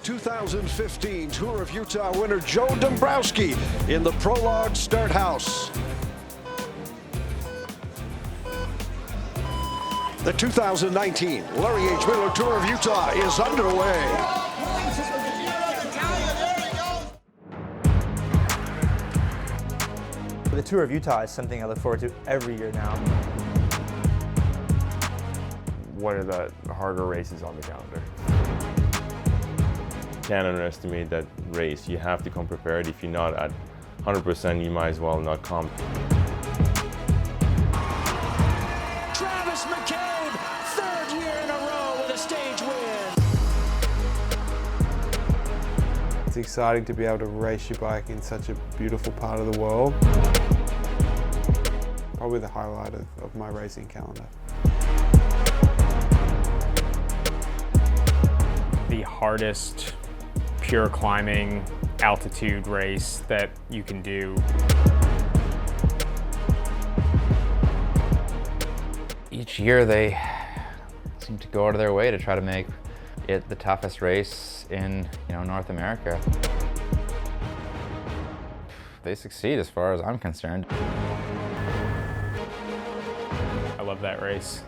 2015 Tour of Utah winner Joe Dombrowski in the Prologue start house. The 2019 Larry H. Miller Tour of Utah is underway. The Tour of Utah is something I look forward to every year now. One of the harder races on the calendar. Can't underestimate that race. You have to come prepared. If you're not at 100%, you might as well not come. Travis McCabe, third year in a row with a stage win. It's exciting to be able to race your bike in such a beautiful part of the world. Probably the highlight of my racing calendar. The hardest pure climbing altitude race that you can do. Each year they seem to go out of their way to try to make it the toughest race in North America. They succeed as far as I'm concerned. I love that race.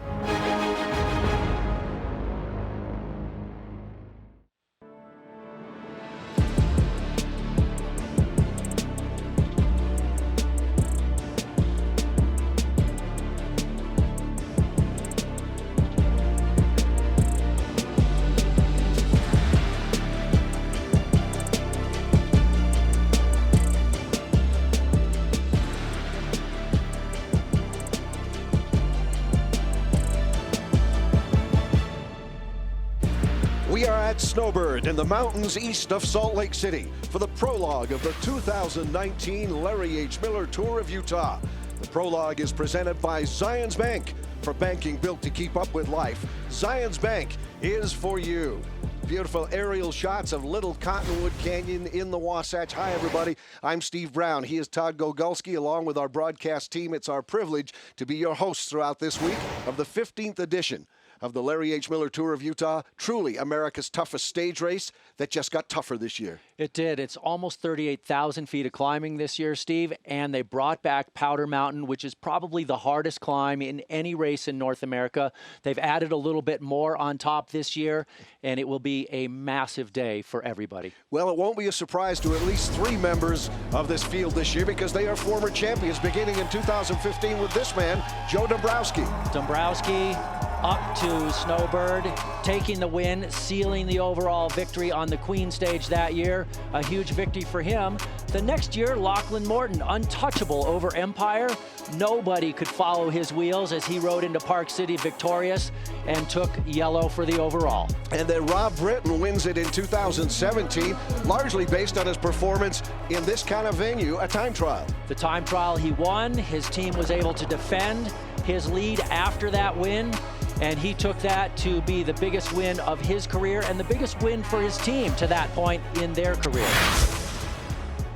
We are at Snowbird in the mountains east of Salt Lake City for the prologue of the 2019 Larry H. Miller Tour of Utah. The prologue is presented by Zions Bank. For banking built to keep up with life, Zions Bank is for you. Beautiful aerial shots of Little Cottonwood Canyon in the Wasatch. Hi, everybody. I'm Steve Brown. He is Todd Gogolski, along with our broadcast team. It's our privilege to be your hosts throughout this week of the 15th edition of the Larry H. Miller Tour of Utah, truly America's toughest stage race that just got tougher this year. It did. It's almost 38,000 feet of climbing this year, Steve, and they brought back Powder Mountain, which is probably the hardest climb in any race in North America. They've added a little bit more on top this year, and it will be a massive day for everybody. Well, it won't be a surprise to at least 3 members of this field this year because they are former champions, beginning in 2015 with this man, Joe Dombrowski. Dombrowski up to Snowbird, taking the win, sealing the overall victory on the Queen stage that year. A huge victory for him. The next year, Lachlan Morton, untouchable over Empire. Nobody could follow his wheels as he rode into Park City victorious and took yellow for the overall. And then Rob Britton wins it in 2017, largely based on his performance in this kind of venue, a time trial. The time trial he won, his team was able to defend his lead after that win, and he took that to be the biggest win of his career and the biggest win for his team to that point in their career.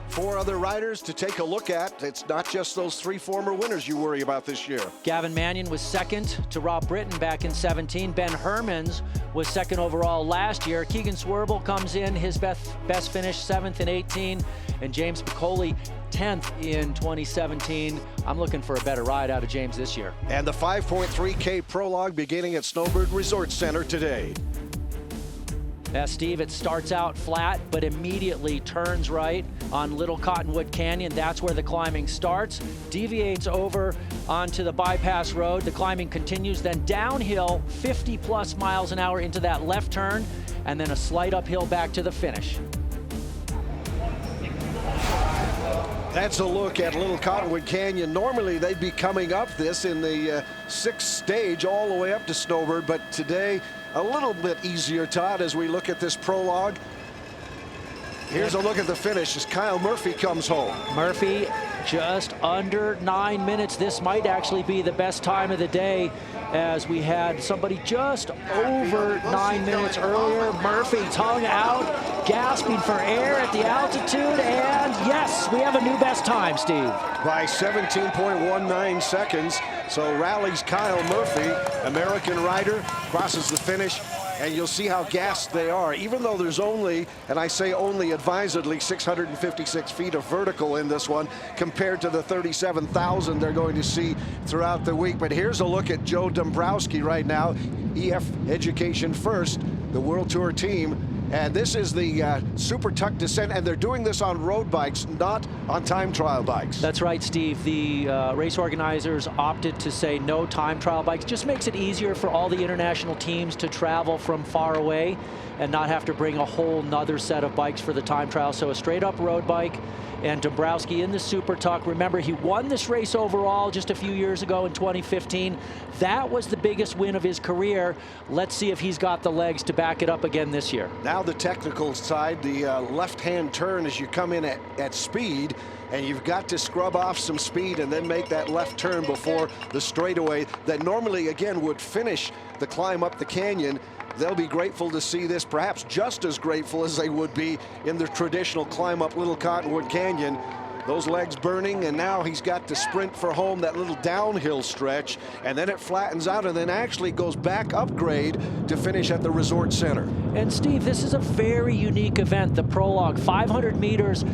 4 other riders to take a look at. It's not just those 3 former winners you worry about this year. Gavin Mannion was second to Rob Britton back in 17. Ben Hermans was second overall last year. Keegan Swerble comes in, his best finish 7th in 18. And James Piccoli 10th in 2017. I'm looking for a better ride out of James this year. And the 5.3K prologue beginning at Snowbird Resort Center today. Yeah, Steve, it starts out flat, but immediately turns right on Little Cottonwood Canyon. That's where the climbing starts. Deviates over onto the bypass road. The climbing continues, then downhill 50+ miles an hour into that left turn, and then a slight uphill back to the finish. That's a look at Little Cottonwood Canyon. Normally they'd be coming up this in the 6th stage all the way up to Snowbird, but today a little bit easier, Todd, as we look at this prologue. Here's a look at the finish as Kyle Murphy comes home. Murphy just under 9 minutes. This might actually be the best time of the day, as we had somebody just over 9 minutes earlier. Murphy tongue out, gasping for air at the altitude, and yes, we have a new best time, Steve. By 17.19 seconds. So rallies Kyle Murphy, American rider, crosses the finish And you'll see how gassed they are, even though there's only, and I say only advisedly, 656 feet of vertical in this one compared to the 37,000 they're going to see throughout the week. But here's a look at Joe Dombrowski right now, EF Education First, the World Tour team. And this is the Super Tuck descent, and they're doing this on road bikes, not on time trial bikes. That's right, Steve. The race organizers opted to say no time trial bikes. Just makes it easier for all the international teams to travel from far away and not have to bring a whole nother set of bikes for the time trial. So a straight up road bike, and Dombrowski in the Super Tuck. Remember, he won this race overall just a few years ago in 2015. That was the biggest win of his career. Let's see if he's got the legs to back it up again this year. Now the technical side, the left-hand turn as you come in at speed, and you've got to scrub off some speed and then make that left turn before the straightaway that normally, again, would finish the climb up the canyon. They'll be grateful to see this, perhaps just as grateful as they would be in the traditional climb up Little Cottonwood Canyon. Those legs burning, and now he's got to sprint for home, that little downhill stretch, and then it flattens out and then actually goes back upgrade to finish at the resort center. And Steve, this is a very unique event, the Prologue. 500 meters,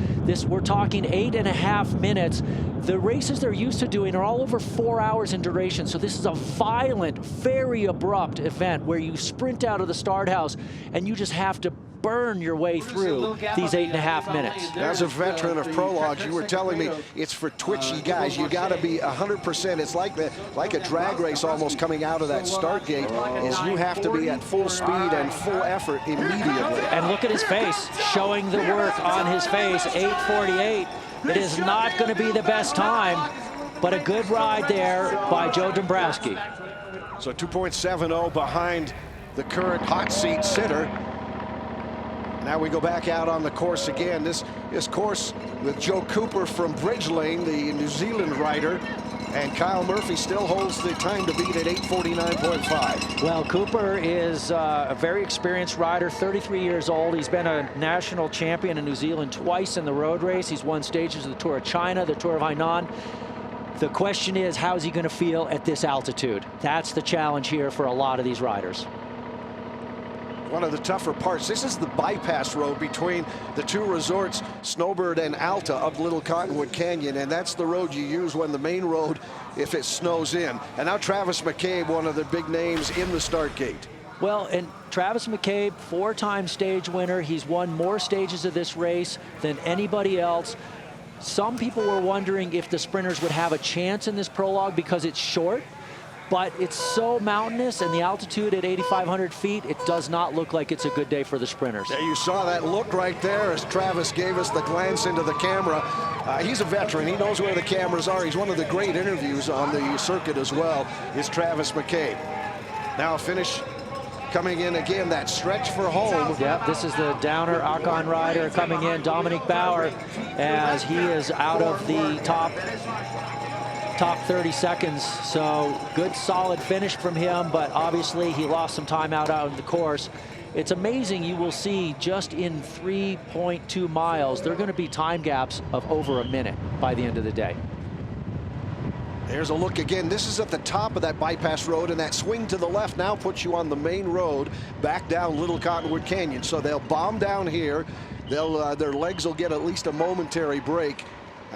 we're talking 8.5 minutes. The races they're used to doing are all over 4 hours in duration, so this is a violent, very abrupt event where you sprint out of the start house and you just have to burn your way through these 8.5 minutes. As a veteran of prologues, you were telling me it's for twitchy guys. You got to be 100%. It's like a drag race almost coming out of that start gate. Is you have to be at full speed and full effort immediately. And look at his face, showing the work on his face. 8:48. It is not going to be the best time, but a good ride there by Joe Dombrowski. So 2.70 behind the current hot seat sitter. Now we go back out on the course again. This course with Joe Cooper from Bridge Lane, the New Zealand rider, and Kyle Murphy still holds the time to beat at 8:49.5. Well, Cooper is a very experienced rider, 33 years old. He's been a national champion in New Zealand twice in the road race. He's won stages of the Tour of China, the Tour of Hainan. The question is, how's he going to feel at this altitude? That's the challenge here for a lot of these riders. One of the tougher parts. This is the bypass road between the two resorts, Snowbird and Alta, up Little Cottonwood Canyon, and that's the road you use when the main road, if it snows in. And now Travis McCabe, one of the big names in the start gate. Well, and Travis McCabe, 4-time stage winner. He's won more stages of this race than anybody else. Some people were wondering if the sprinters would have a chance in this prologue because it's short. But it's so mountainous, and the altitude at 8,500 feet, it does not look like it's a good day for the sprinters. Yeah, you saw that look right there as Travis gave us the glance into the camera. He's a veteran. He knows where the cameras are. He's one of the great interviews on the circuit as well, is Travis McCabe. Now a finish coming in again, that stretch for home. Yep, this is the Downer Akon rider coming in, Dominic Bauer, as he is out of the top 30 seconds. So good solid finish from him, but obviously he lost some time out on the course. It's amazing. You will see just in 3.2 miles there are going to be time gaps of over a minute by the end of the day. There's a look again. This is at the top of that bypass road, and that swing to the left now puts you on the main road back down Little Cottonwood Canyon. So they'll bomb down here. Their legs will get at least a momentary break.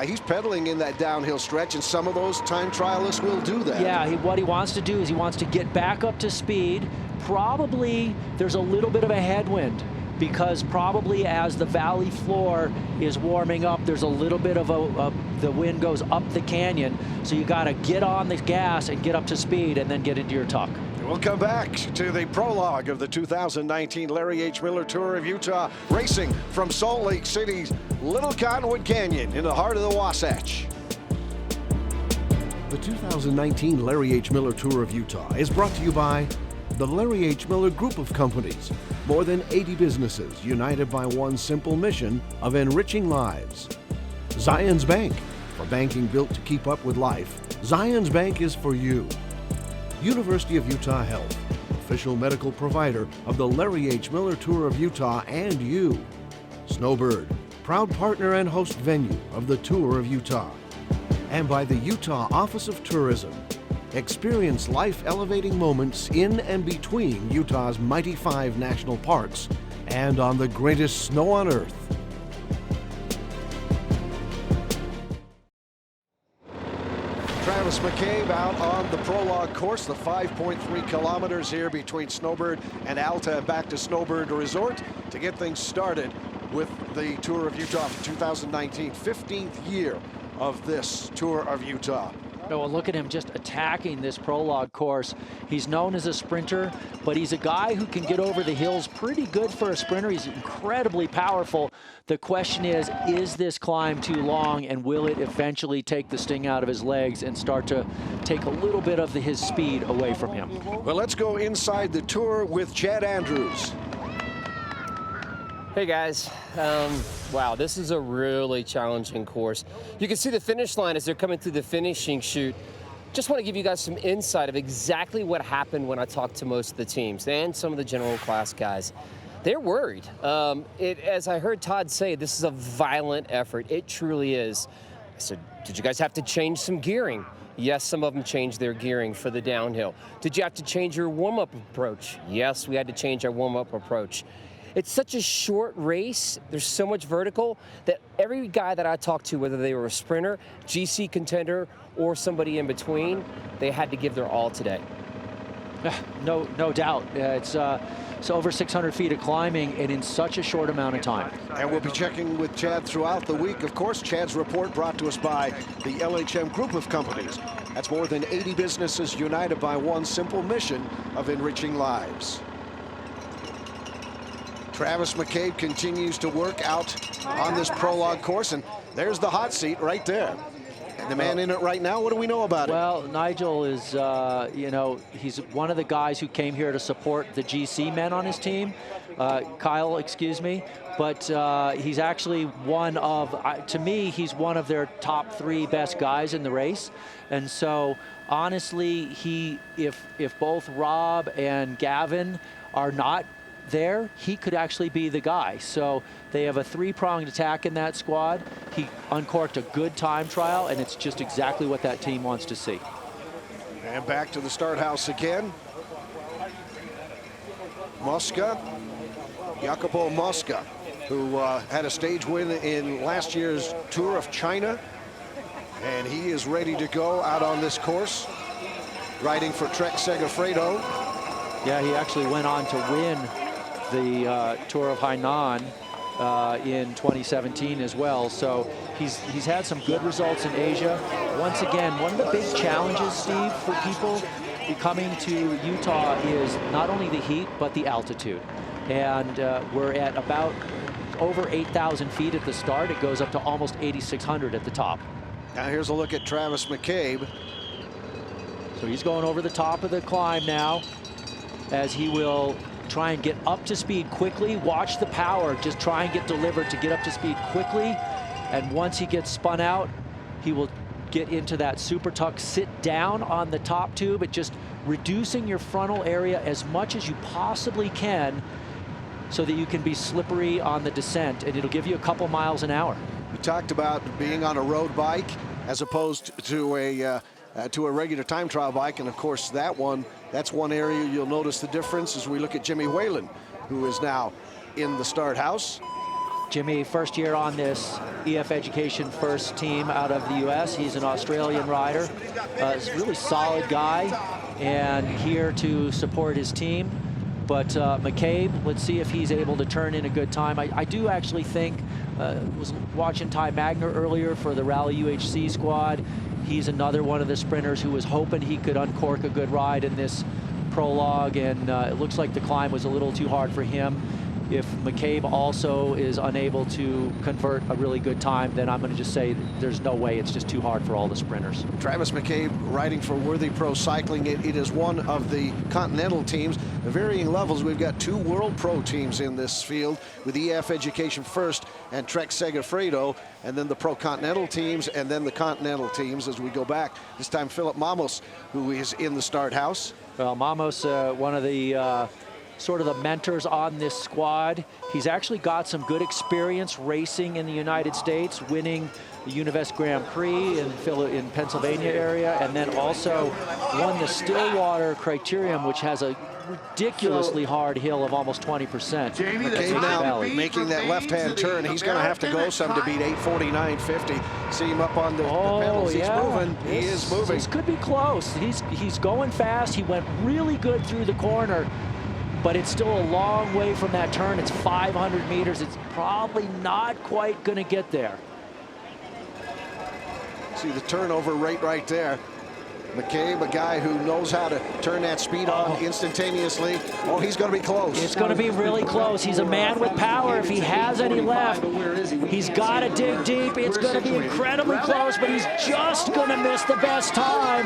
He's pedaling in that downhill stretch, and some of those time trialists will do that. Yeah, what he wants to do is he wants to get back up to speed. Probably there's a little bit of a headwind because probably as the valley floor is warming up, there's a little bit of the wind goes up the canyon. So you got to get on the gas and get up to speed and then get into your tuck. We'll come back to the prologue of the 2019 Larry H. Miller Tour of Utah, racing from Salt Lake City's Little Cottonwood Canyon in the heart of the Wasatch. The 2019 Larry H. Miller Tour of Utah is brought to you by the Larry H. Miller Group of Companies. More than 80 businesses united by one simple mission of enriching lives. Zions Bank. For banking built to keep up with life, Zions Bank is for you. University of Utah Health, official medical provider of the Larry H. Miller Tour of Utah and you. Snowbird, proud partner and host venue of the Tour of Utah. And by the Utah Office of Tourism. Experience life-elevating moments in and between Utah's mighty 5 national parks and on the greatest snow on Earth. Travis McCabe out on the Prologue course, the 5.3 kilometers here between Snowbird and Alta, back to Snowbird Resort to get things started with the Tour of Utah for 2019, 15th year of this Tour of Utah. Oh, well, look at him just attacking this Prologue course. He's known as a sprinter, but he's a guy who can get over the hills pretty good for a sprinter. He's incredibly powerful. The question is this climb too long, and will it eventually take the sting out of his legs and start to take a little bit of his speed away from him? Well, let's go inside the Tour with Chad Andrews. Hey guys, wow, this is a really challenging course. You can see the finish line as they're coming through the finishing chute. Just want to give you guys some insight of exactly what happened when I talked to most of the teams and some of the general class guys. They're worried. As I heard Todd say, this is a violent effort. It truly is. I said, did you guys have to change some gearing? Yes, some of them changed their gearing for the downhill. Did you have to change your warm-up approach? Yes, we had to change our warm-up approach. It's such a short race, there's so much vertical, that every guy that I talked to, whether they were a sprinter, GC contender, or somebody in between, they had to give their all today. No doubt. It's over 600 feet of climbing, and in such a short amount of time. And we'll be checking with Chad throughout the week. Of course, Chad's report brought to us by the LHM group of companies. That's more than 80 businesses united by one simple mission of enriching lives. Travis McCabe continues to work out on this Prologue course, and there's the hot seat right there. And the man in it right now, what do we know about it? Well, Nigel is, you know, he's one of the guys who came here to support the GC men on his team. Kyle, excuse me. But he's actually one of, to me, he's one of their top 3 best guys in the race. And so, honestly, if both Rob and Gavin are not there, he could actually be the guy. So they have a 3-pronged attack in that squad. He uncorked a good time trial, and it's just exactly what that team wants to see. And back to the start house again. Mosca, Jacopo Mosca, who had a stage win in last year's Tour of China, and he is ready to go out on this course, riding for Trek Segafredo. Yeah, he actually went on to win the Tour of Hainan in 2017 as well. So he's had some good results in Asia. Once again, one of the big challenges, Steve, for people coming to Utah is not only the heat, but the altitude. And we're at about over 8,000 feet at the start. It goes up to almost 8,600 at the top. Now here's a look at Travis McCabe. So he's going over the top of the climb now, as he will try and get up to speed quickly. Watch the power, just try and get delivered to get up to speed quickly. And once he gets spun out, he will get into that super tuck, sit down on the top tube, but just reducing your frontal area as much as you possibly can so that you can be slippery on the descent, and it'll give you a couple miles an hour. We talked about being on a road bike as opposed to a regular time trial bike, and of course that's one area you'll notice the difference as we look at Jimmy Whalen, who is now in the start house. Jimmy, first year on this EF Education first team out of the US. He's an Australian rider. He's a really solid guy and here to support his team. But McCabe, let's see if he's able to turn in a good time. I do actually think, was watching Ty Magner earlier for the Rally UHC squad. He's another one of the sprinters who was hoping he could uncork a good ride in this Prologue, and it looks like the climb was a little too hard for him. If McCabe also is unable to convert a really good time, then I'm going to just say there's no way. It's just too hard for all the sprinters. Travis McCabe riding for Worthy Pro Cycling. It is one of the Continental teams. At varying levels, we've got 2 World Pro teams in this field with EF Education first and Trek Segafredo, and then the Pro Continental teams, and then the Continental teams as we go back. This time Philip Mamos, who is in the start house. Well, Mamos, one of the sort of the mentors on this squad. He's actually got some good experience racing in the United States, winning the Univest Grand Prix in Pennsylvania area, and then also won the Stillwater Criterium, which has a ridiculously hard hill of almost 20%. McCabe now making that left-hand turn. He's going to have to go some to beat 8:49.50. See him up on the pedals. He's moving. He is moving. This could be close. He's going fast. He went really good through the corner, but it's still a long way from that turn. It's 500 meters. It's probably not quite going to get there. See the turnover rate right there. McCabe, a guy who knows how to turn that speed on instantaneously. Oh, he's going to be close. It's going to be really close. He's a man with power if he has any left. He's got to dig deep. It's going to be incredibly close, but he's just going to miss the best time.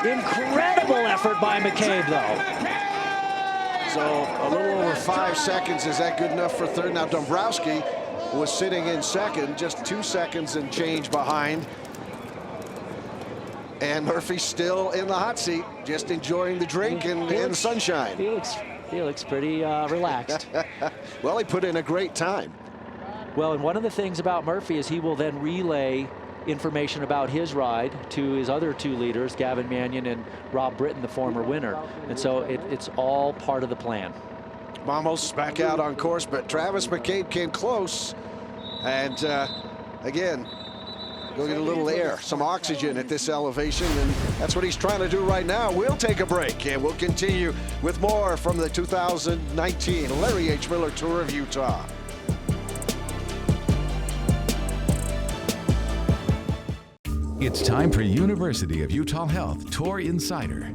Incredible effort by McCabe, though. So a little over 5 seconds. Is that good enough for third? Now Dombrowski was sitting in second, just 2 seconds and change behind. And Murphy's still in the hot seat, just enjoying the drink and the sunshine. He looks pretty relaxed. Well, he put in a great time. Well, and one of the things about Murphy is he will then relay information about his ride to his other two leaders, Gavin Mannion and Rob Britton, the former winner. And so it's all part of the plan. Vamos back out on course, but Travis McCabe came close. And again, go get a little air, some oxygen at this elevation, and that's what he's trying to do right now. We'll take a break, and we'll continue with more from the 2019 Larry H. Miller Tour of Utah. It's time for University of Utah Health Tour Insider.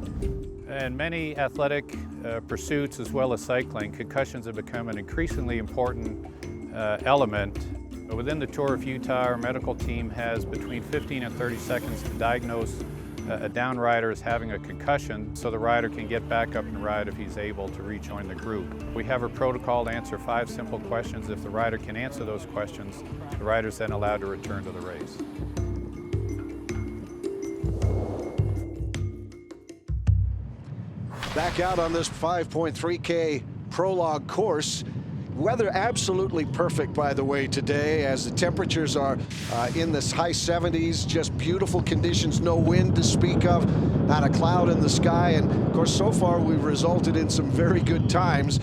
In many athletic pursuits as well as cycling, concussions have become an increasingly important element. Within the Tour of Utah, our medical team has between 15 and 30 seconds to diagnose a down rider as having a concussion so the rider can get back up and ride if he's able to rejoin the group. We have a protocol to answer 5 simple questions. If the rider can answer those questions, the rider is then allowed to return to the race. Back out on this 5.3K prologue course. Weather absolutely perfect, by the way, today, as the temperatures are in the high 70s. Just beautiful conditions, no wind to speak of, not a cloud in the sky. And of course, so far we've resulted in some very good times.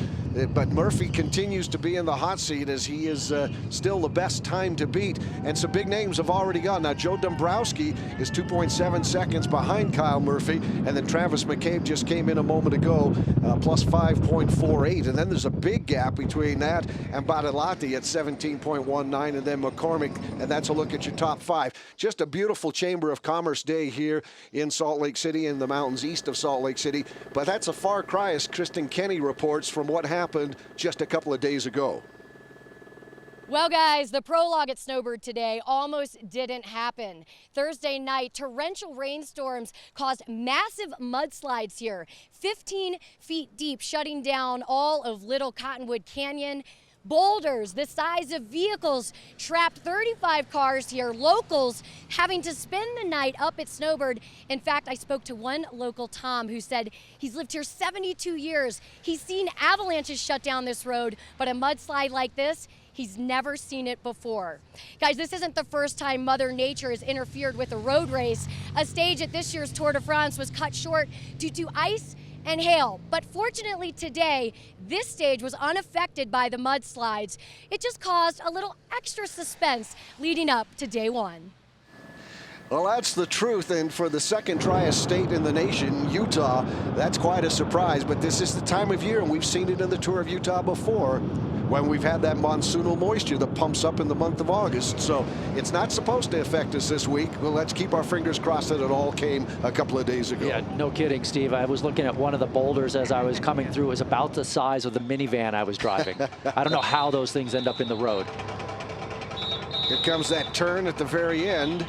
But Murphy continues to be in the hot seat as he is still the best time to beat. And some big names have already gone. Now, Joe Dombrowski is 2.7 seconds behind Kyle Murphy. And then Travis McCabe just came in a moment ago, plus 5.48. And then there's a big gap between that and Badalati at 17.19. And then McCormick. And that's a look at your top 5. Just a beautiful Chamber of Commerce day here in Salt Lake City, in the mountains east of Salt Lake City. But that's a far cry, as Kristen Kenny reports, from what happened just a couple of days ago. Well, guys, the prologue at Snowbird today almost didn't happen. Thursday night, torrential rainstorms caused massive mudslides here, 15 feet deep, shutting down all of Little Cottonwood Canyon. Boulders the size of vehicles trapped 35 cars here, locals having to spend the night up at Snowbird. In fact, I spoke to one local, Tom, who said he's lived here 72 years. He's seen avalanches shut down this road, but a mudslide like this, he's never seen it before. Guys, this isn't the first time Mother Nature has interfered with a road race. A stage at this year's Tour de France was cut short due to ice and hail. But fortunately today, this stage was unaffected by the mudslides. It just caused a little extra suspense leading up to day one. Well, that's the truth, and for the second driest state in the nation, Utah, that's quite a surprise. But this is the time of year, and we've seen it in the Tour of Utah before, when we've had that monsoonal moisture that pumps up in the month of August. So it's not supposed to affect us this week. Well, let's keep our fingers crossed that it all came a couple of days ago. Yeah, no kidding, Steve. I was looking at one of the boulders as I was coming through. It was about the size of the minivan I was driving. I don't know how those things end up in the road. Here comes that turn at the very end.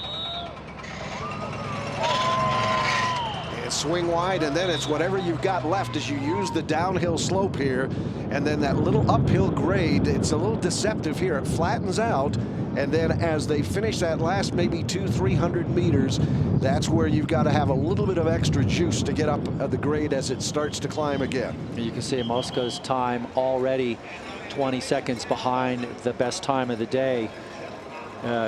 Swing wide, and then it's whatever you've got left as you use the downhill slope here, and then that little uphill grade. It's a little deceptive here. It flattens out, And then as they finish that last maybe 200-300 meters, that's where you've got to have a little bit of extra juice to get up the grade as it starts to climb again. You can see Mosca's time already 20 seconds behind the best time of the day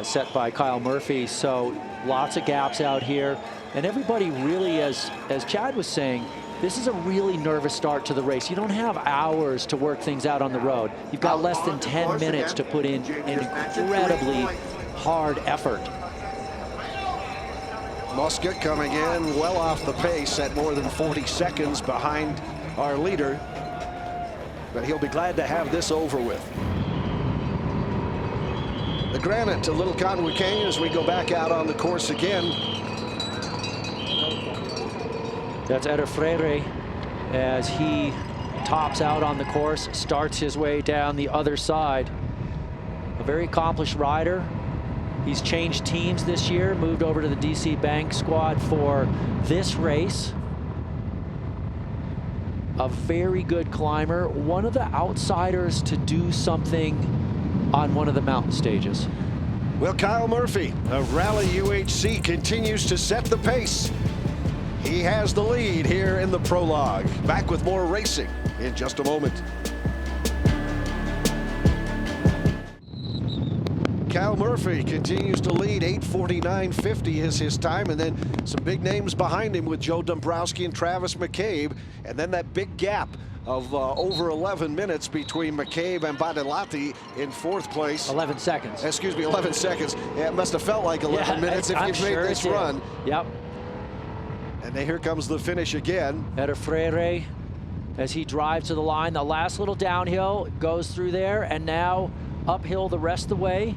set by Kyle Murphy. So lots of gaps out here. And everybody really, as Chad was saying, this is a really nervous start to the race. You don't have hours to work things out on the road. You've got less than 10 minutes to put in an incredibly hard effort. Mosca coming in well off the pace at more than 40 seconds behind our leader. But he'll be glad to have this over with. The granite to Little Cottonwood Canyon as we go back out on the course again. That's Eder Freire as he tops out on the course, starts his way down the other side. A very accomplished rider. He's changed teams this year, moved over to the DC Bank squad for this race. A very good climber, one of the outsiders to do something on one of the mountain stages. Well, Kyle Murphy of Rally UHC continues to set the pace. He has the lead here in the prologue. Back with more racing in just a moment. Kyle Murphy continues to lead. 8:49.50 is his time, and then some big names behind him with Joe Dombrowski and Travis McCabe, and then that big gap of over 11 minutes between McCabe and Badilati in fourth place. 11 seconds. Excuse me, 11 seconds. Yeah, it must have felt like 11 minutes if you made this run. Yep. And then here comes the finish again. Eder Freire as he drives to the line. The last little downhill goes through there, and now uphill the rest of the way.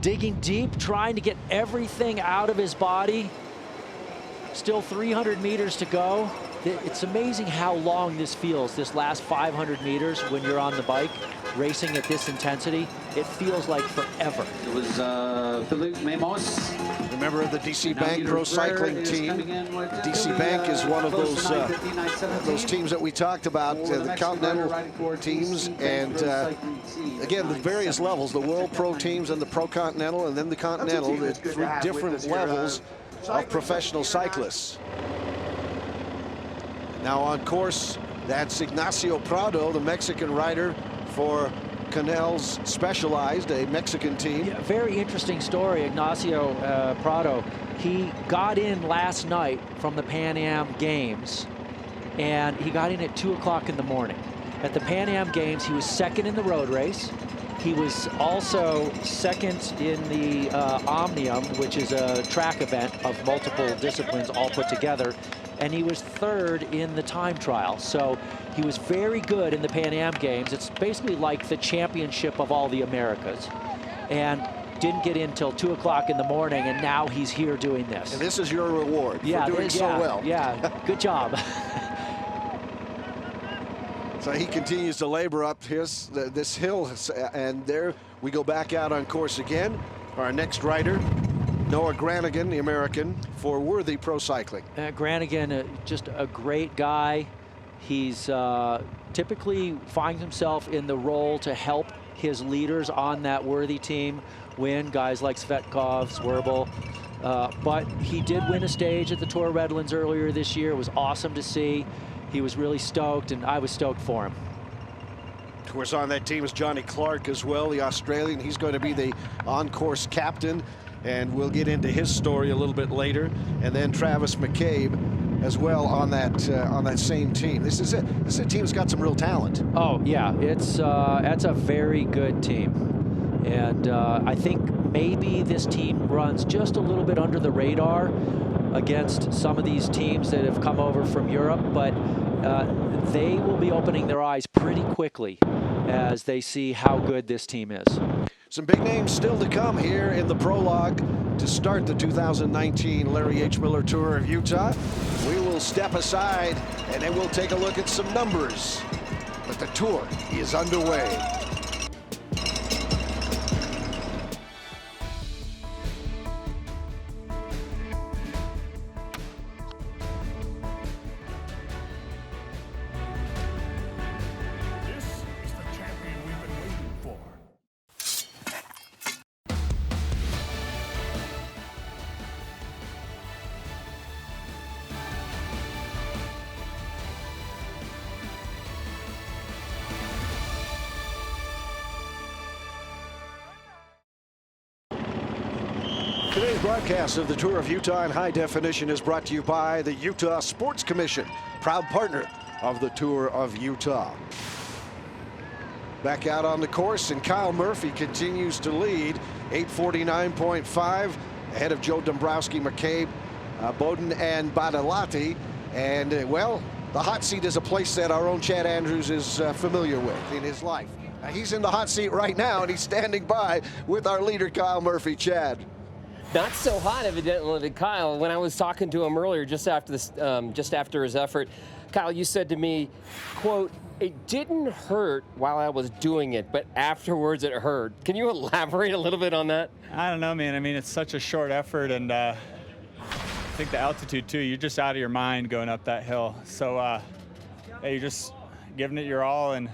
Digging deep, trying to get everything out of his body. Still 300 meters to go. It's amazing how long this feels, this last 500 meters when you're on the bike, racing at this intensity. It feels like forever. It was Philippe Memos. Remember the DC Bank Pro Cycling team. DC Bank is one of those teams that we talked about, the Continental teams, and again, the various levels, the World Pro teams and the Pro Continental, and then the Continental, the three different levels of professional cyclists. Now on course, that's Ignacio Prado, the Mexican rider for Canel's Specialized, a Mexican team. Yeah, very interesting story, Ignacio Prado. He got in last night from the Pan Am Games, and he got in at 2 o'clock in the morning. At the Pan Am Games, he was second in the road race. He was also second in the Omnium, which is a track event of multiple disciplines all put together. And he was third in the time trial. So he was very good in the Pan Am Games. It's basically like the championship of all the Americas. And didn't get in till 2 o'clock in the morning, and now he's here doing this. And this is your reward for doing so well. Yeah, good job. So he continues to labor up this hill, and there we go back out on course again. Our next rider, Noah Granigan, the American, for Worthy Pro Cycling. Granigan, just a great guy. He's typically finds himself in the role to help his leaders on that Worthy team win, guys like Svetkov, Swerble. But he did win a stage at the Tour of Redlands earlier this year. It was awesome to see. He was really stoked, and I was stoked for him. Of course, on that team is Johnny Clark as well, the Australian. He's going to be the on-course captain, and we'll get into his story a little bit later. And then Travis McCabe as well on that same team. This is a team that's got some real talent. Oh yeah, that's a very good team, and I think maybe this team runs just a little bit under the radar against some of these teams that have come over from Europe, but they will be opening their eyes pretty quickly as they see how good this team is. Some big names still to come here in the prologue to start the 2019 Larry H. Miller Tour of Utah. We will step aside and then we'll take a look at some numbers. But the tour is underway. Today's broadcast of the Tour of Utah in high definition is brought to you by the Utah Sports Commission, proud partner of the Tour of Utah. Back out on the course, and Kyle Murphy continues to lead, 8:49.5 ahead of Joe Dombrowski, McCabe, Bowden, and Badalati. And well, the hot seat is a place that our own Chad Andrews is familiar with in his life. He's in the hot seat right now, and he's standing by with our leader, Kyle Murphy. Chad. Not so hot, evidently, Kyle. When I was talking to him earlier, just after his effort, Kyle, you said to me, quote, "It didn't hurt while I was doing it, but afterwards it hurt." Can you elaborate a little bit on that? I don't know, man. I mean, it's such a short effort, and I think the altitude too. You're just out of your mind going up that hill. So, yeah, you're just giving it your all and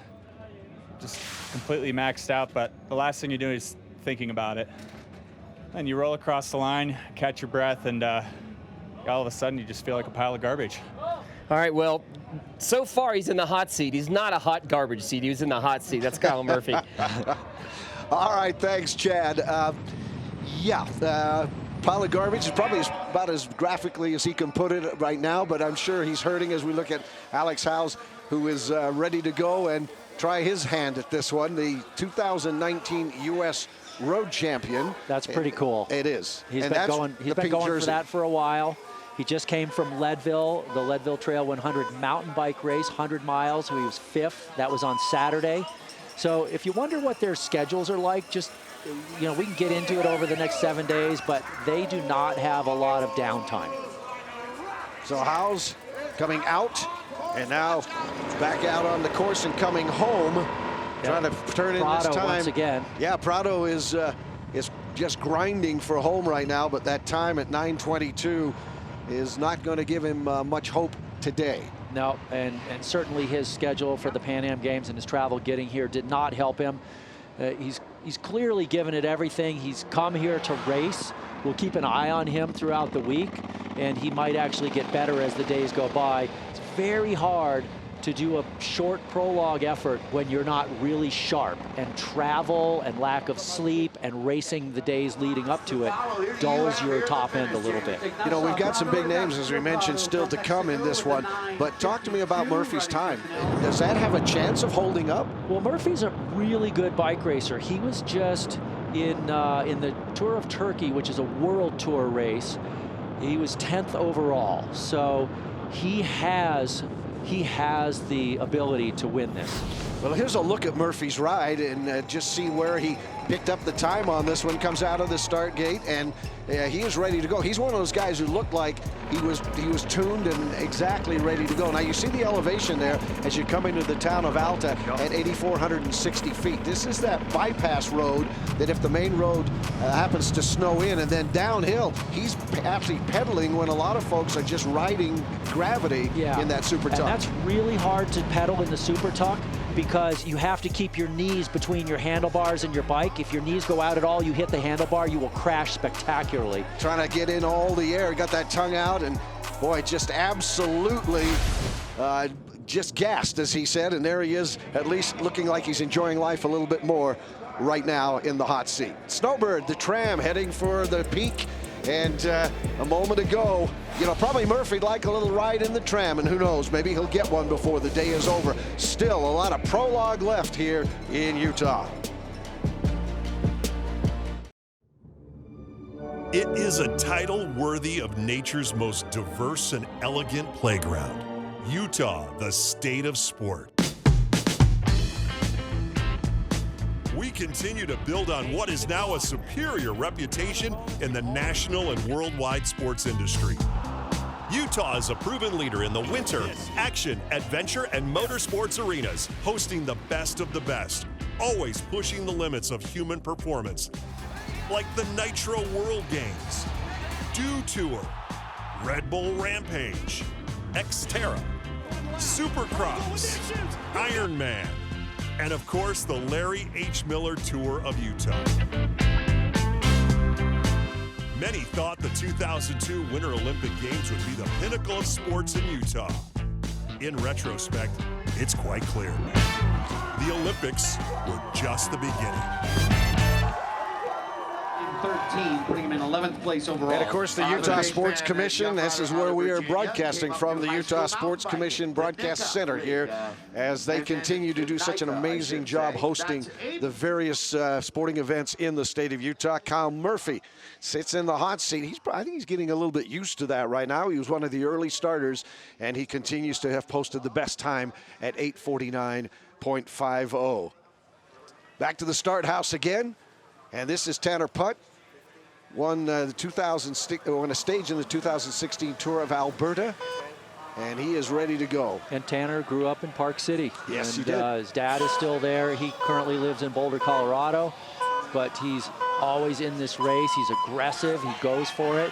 just completely maxed out. But the last thing you do is thinking about it. And you roll across the line, catch your breath, and all of a sudden you just feel like a pile of garbage. All right, well, so far he's in the hot seat. He's not a hot garbage seat. He was in the hot seat. That's Kyle Murphy. All right, thanks, Chad. Pile of garbage is probably about as graphically as he can put it right now, but I'm sure he's hurting as we look at Alex Howes, who is ready to go and try his hand at this one, the 2019 U.S. Road Champion. That's pretty cool. It is. He's been going for that for a while. He just came from Leadville, the Leadville Trail 100 mountain bike race, 100 miles. He was 5th. That was on Saturday. So if you wonder what their schedules are like, just, you know, we can get into it over the next 7 days, but they do not have a lot of downtime. So Howes coming out, and now back out on the course and coming home. Trying to turn in Prado this time. once again. Yeah, Prado is just grinding for home right now, but that time at 9:22 is not going to give him much hope today. No, and certainly his schedule for the Pan Am Games and his travel getting here did not help him. He's clearly given it everything. He's come here to race. We'll keep an eye on him throughout the week, and he might actually get better as the days go by. It's very hard to do a short prologue effort when you're not really sharp, and travel and lack of sleep and racing the days leading up to it dulls your top end a little bit. You know, we've got some big names, as we mentioned, still to come in this one, but talk to me about Murphy's time. Does that have a chance of holding up? Well, Murphy's a really good bike racer. He was just in the Tour of Turkey, which is a world tour race. He was 10th overall, so he has the ability to win this. Well, here's a look at Murphy's ride, and just see where he picked up the time on this one. Comes out of the start gate, and he is ready to go. He's one of those guys who looked like he was tuned and exactly ready to go. Now you see the elevation there as you come into the town of Alta at 8,460 feet. This is that bypass road that if the main road happens to snow in, and then downhill, he's actually pedaling when a lot of folks are just riding gravity in that super tuck. And that's really hard to pedal in the super tuck, because you have to keep your knees between your handlebars and your bike. If your knees go out at all, you hit the handlebar, you will crash spectacularly. Trying to get in all the air, got that tongue out, and boy, just absolutely just gassed, as he said, and there he is, at least looking like he's enjoying life a little bit more right now in the hot seat. Snowbird, the tram, heading for the peak. And a moment ago, you know, probably Murphy'd like a little ride in the tram, and who knows, maybe he'll get one before the day is over. Still a lot of prologue left here in Utah. It is a title worthy of nature's most diverse and elegant playground. Utah, the state of sport. We continue to build on what is now a superior reputation in the national and worldwide sports industry. Utah is a proven leader in the winter, action, adventure, and motorsports arenas, hosting the best of the best, always pushing the limits of human performance, like the Nitro World Games, Dew Tour, Red Bull Rampage, Xterra, Supercross, Ironman, and of course, the Larry H. Miller Tour of Utah. Many thought the 2002 Winter Olympic Games would be the pinnacle of sports in Utah. In retrospect, it's quite clear. The Olympics were just the beginning. 13, putting him in 11th place overall. And of course, the Utah Sports Commission, this is where we are broadcasting from, the Utah Sports Commission Broadcast Center here, as they continue to do such an amazing job hosting the various sporting events in the state of Utah. Kyle Murphy sits in the hot seat. I think he's getting a little bit used to that right now. He was one of the early starters, and he continues to have posted the best time at 8:49.50. Back to the start house again, and this is Tanner Putt. Won a stage in the 2016 Tour of Alberta, and he is ready to go. And Tanner grew up in Park City. Yes, and, he did. His dad is still there. He currently lives in Boulder, Colorado, but he's always in this race. He's aggressive. He goes for it.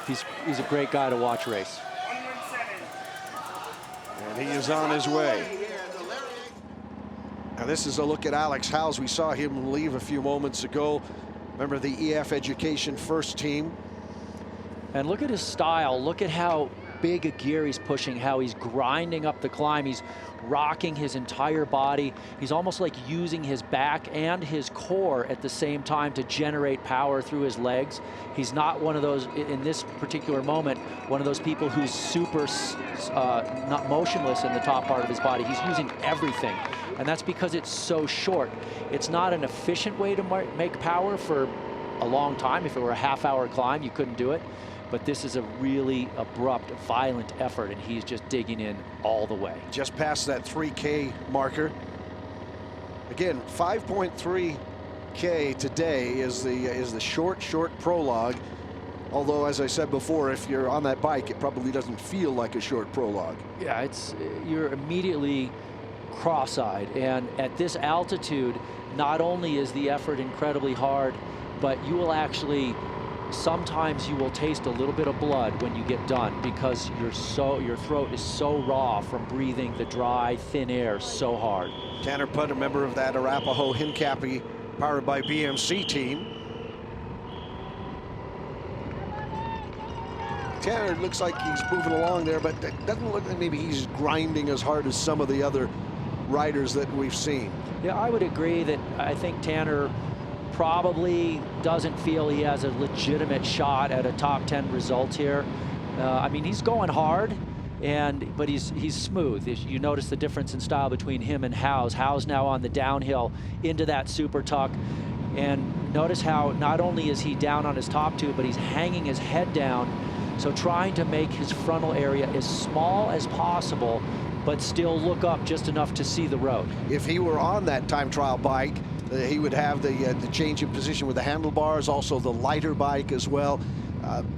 He's a great guy to watch race. And he is on his way. Now this is a look at Alex Howes. We saw him leave a few moments ago. Remember the EF Education first team. And look at his style. Look at how big a gear he's pushing, how he's grinding up the climb. He's rocking his entire body. He's almost like using his back and his core at the same time to generate power through his legs. He's not one of those, in this particular moment, one of those people who's super not motionless in the top part of his body. He's using everything. And that's because it's so short. It's not an efficient way to make power for a long time. If it were a half-hour climb, you couldn't do it. But this is a really abrupt, violent effort, and he's just digging in all the way. Just past that 3K marker. Again, 5.3K today is the short prologue. Although, as I said before, if you're on that bike, it probably doesn't feel like a short prologue. Yeah, you're immediately cross-eyed, and at this altitude, not only is the effort incredibly hard, but you will actually, sometimes you will taste a little bit of blood when you get done, because your throat is so raw from breathing the dry, thin air so hard. Tanner Putt, a member of that Arapahoe Hincapie powered by BMC team. Tanner looks like he's moving along there, but it doesn't look like maybe he's grinding as hard as some of the other riders that we've seen. Yeah, I would agree that I think Tanner probably doesn't feel he has a legitimate shot at a top 10 result here. I mean, he's going hard, but he's smooth. You notice the difference in style between him and Howes. Howes now on the downhill into that super tuck. And notice how not only is he down on his top tube, but he's hanging his head down. So trying to make his frontal area as small as possible, but still look up just enough to see the road. If he were on that time trial bike, he would have the change in position with the handlebars, also the lighter bike as well.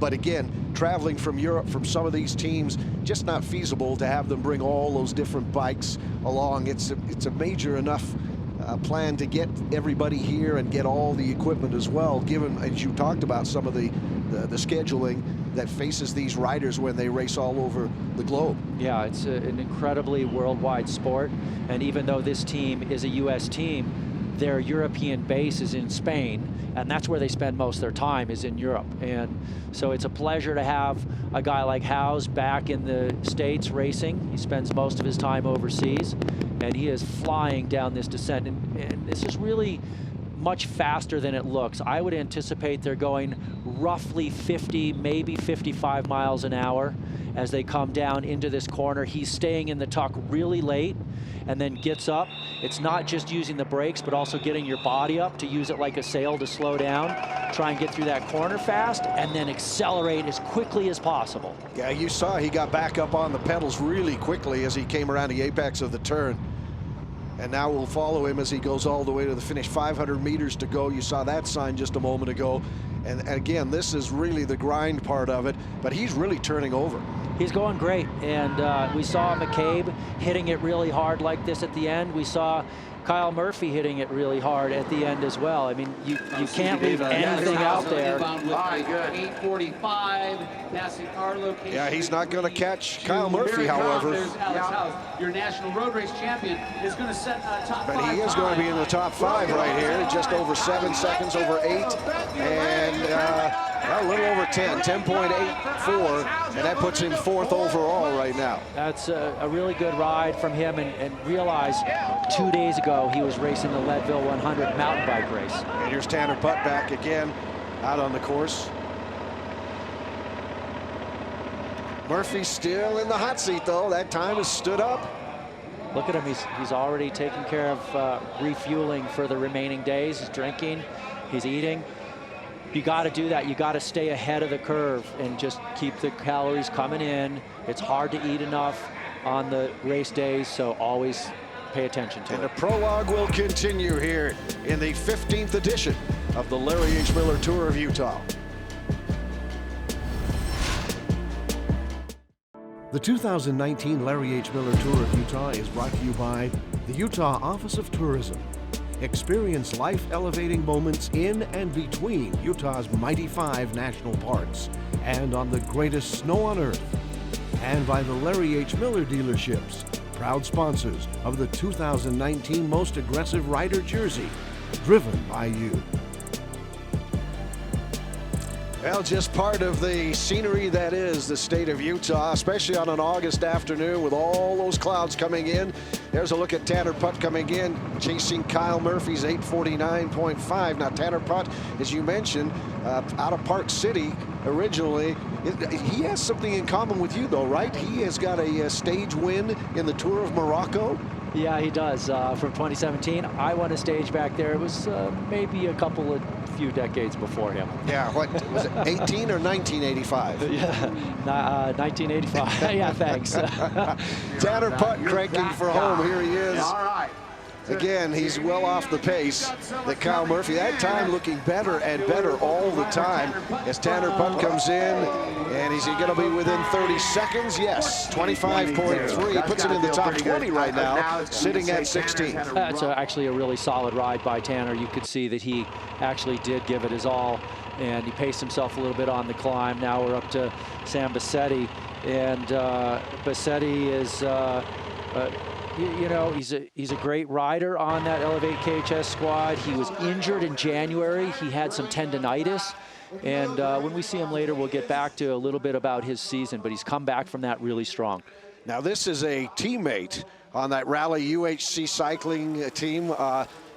But again, traveling from Europe from some of these teams, just not feasible to have them bring all those different bikes along. It's a major enough plan to get everybody here and get all the equipment as well, given, as you talked about, some of the scheduling that faces these riders when they race all over the globe. Yeah, it's an incredibly worldwide sport, and even though this team is a U.S. team, their European base is in Spain, and that's where they spend most of their time, is in Europe. And so it's a pleasure to have a guy like Howes back in the States racing. He spends most of his time overseas, and he is flying down this descent, and this is really much faster than it looks. I would anticipate they're going roughly 50, maybe 55 miles an hour as they come down into this corner. He's staying in the tuck really late and then gets up. It's not just using the brakes, but also getting your body up to use it like a sail to slow down, try and get through that corner fast, and then accelerate as quickly as possible. Yeah, you saw he got back up on the pedals really quickly as he came around the apex of the turn. And now we'll follow him as he goes all the way to the finish. 500 meters to go. You saw that sign just a moment ago. And again, this is really the grind part of it, but he's really turning over. He's going great, and we saw McCabe hitting it really hard like this at the end. We saw Kyle Murphy hitting it really hard at the end as well. I mean, you can't leave anything out there. 8:45, passing our location. Yeah, he's not going to catch Kyle Murphy, however. Alex Howes, your national road race champion, is going to set top 5. But he is going to be in the top 5 right here, just over 7 seconds, over 8, and a little over 10, 10.84, and that puts him 4th overall right now. That's a really good ride from him, and realize 2 days ago he was racing the Leadville 100 mountain bike race. And here's Tanner Putt back again. out on the course. Murphy still in the hot seat, though. That time has stood up. Look at him. He's already taking care of refueling for the remaining days. He's drinking. He's eating. You got to do that. You got to stay ahead of the curve and just keep the calories coming in. It's hard to eat enough on the race days, so always pay attention to it. And the prologue will continue here in the 15th edition of the Larry H. Miller Tour of Utah. The 2019 Larry H. Miller Tour of Utah is brought to you by the Utah Office of Tourism. Experience life-elevating moments in and between Utah's mighty 5 national parks and on the greatest snow on earth. And by the Larry H. Miller dealerships, proud sponsors of the 2019 Most Aggressive Rider jersey, driven by you. Well, just part of the scenery that is the state of Utah, especially on an August afternoon with all those clouds coming in. There's a look at Tanner Putt coming in, chasing Kyle Murphy's 8:49.5. Now, Tanner Putt, as you mentioned, out of Park City originally. He has something in common with you, though, right? He has got a stage win in the Tour of Morocco. Yeah, he does. From 2017, I won a stage back there. It was maybe a few decades before him. Yeah, what was it, 18 or 1985? Yeah, 1985. Yeah, thanks. Tanner Putt cranking for home. Here he is. Again, he's well off the pace that Kyle Murphy. That time looking better and better all the time as Tanner Putt comes in. And is he going to be within 30 seconds? Yes, 25.3. Puts it in the top 20 right now, sitting at 16th. That's actually a really solid ride by Tanner. You could see that he actually did give it his all, and he paced himself a little bit on the climb. Now we're up to Sam Bassetti, and Bassetti is you know, he's a great rider on that Elevate KHS squad. He was injured in January. He had some tendonitis. And when we see him later, we'll get back to a little bit about his season, but he's come back from that really strong. Now, this is a teammate on that Rally UHC cycling team.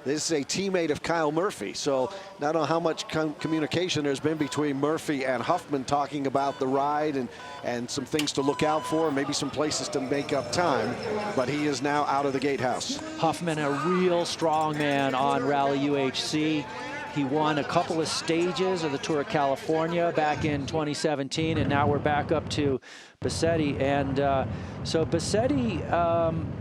This is a teammate of Kyle Murphy. So I don't know how much communication there's been between Murphy and Huffman talking about the ride and some things to look out for, maybe some places to make up time. But he is now out of the gatehouse. Huffman, a real strong man on Rally UHC. He won a couple of stages of the Tour of California back in 2017, and now we're back up to Bassetti. And so Bassetti,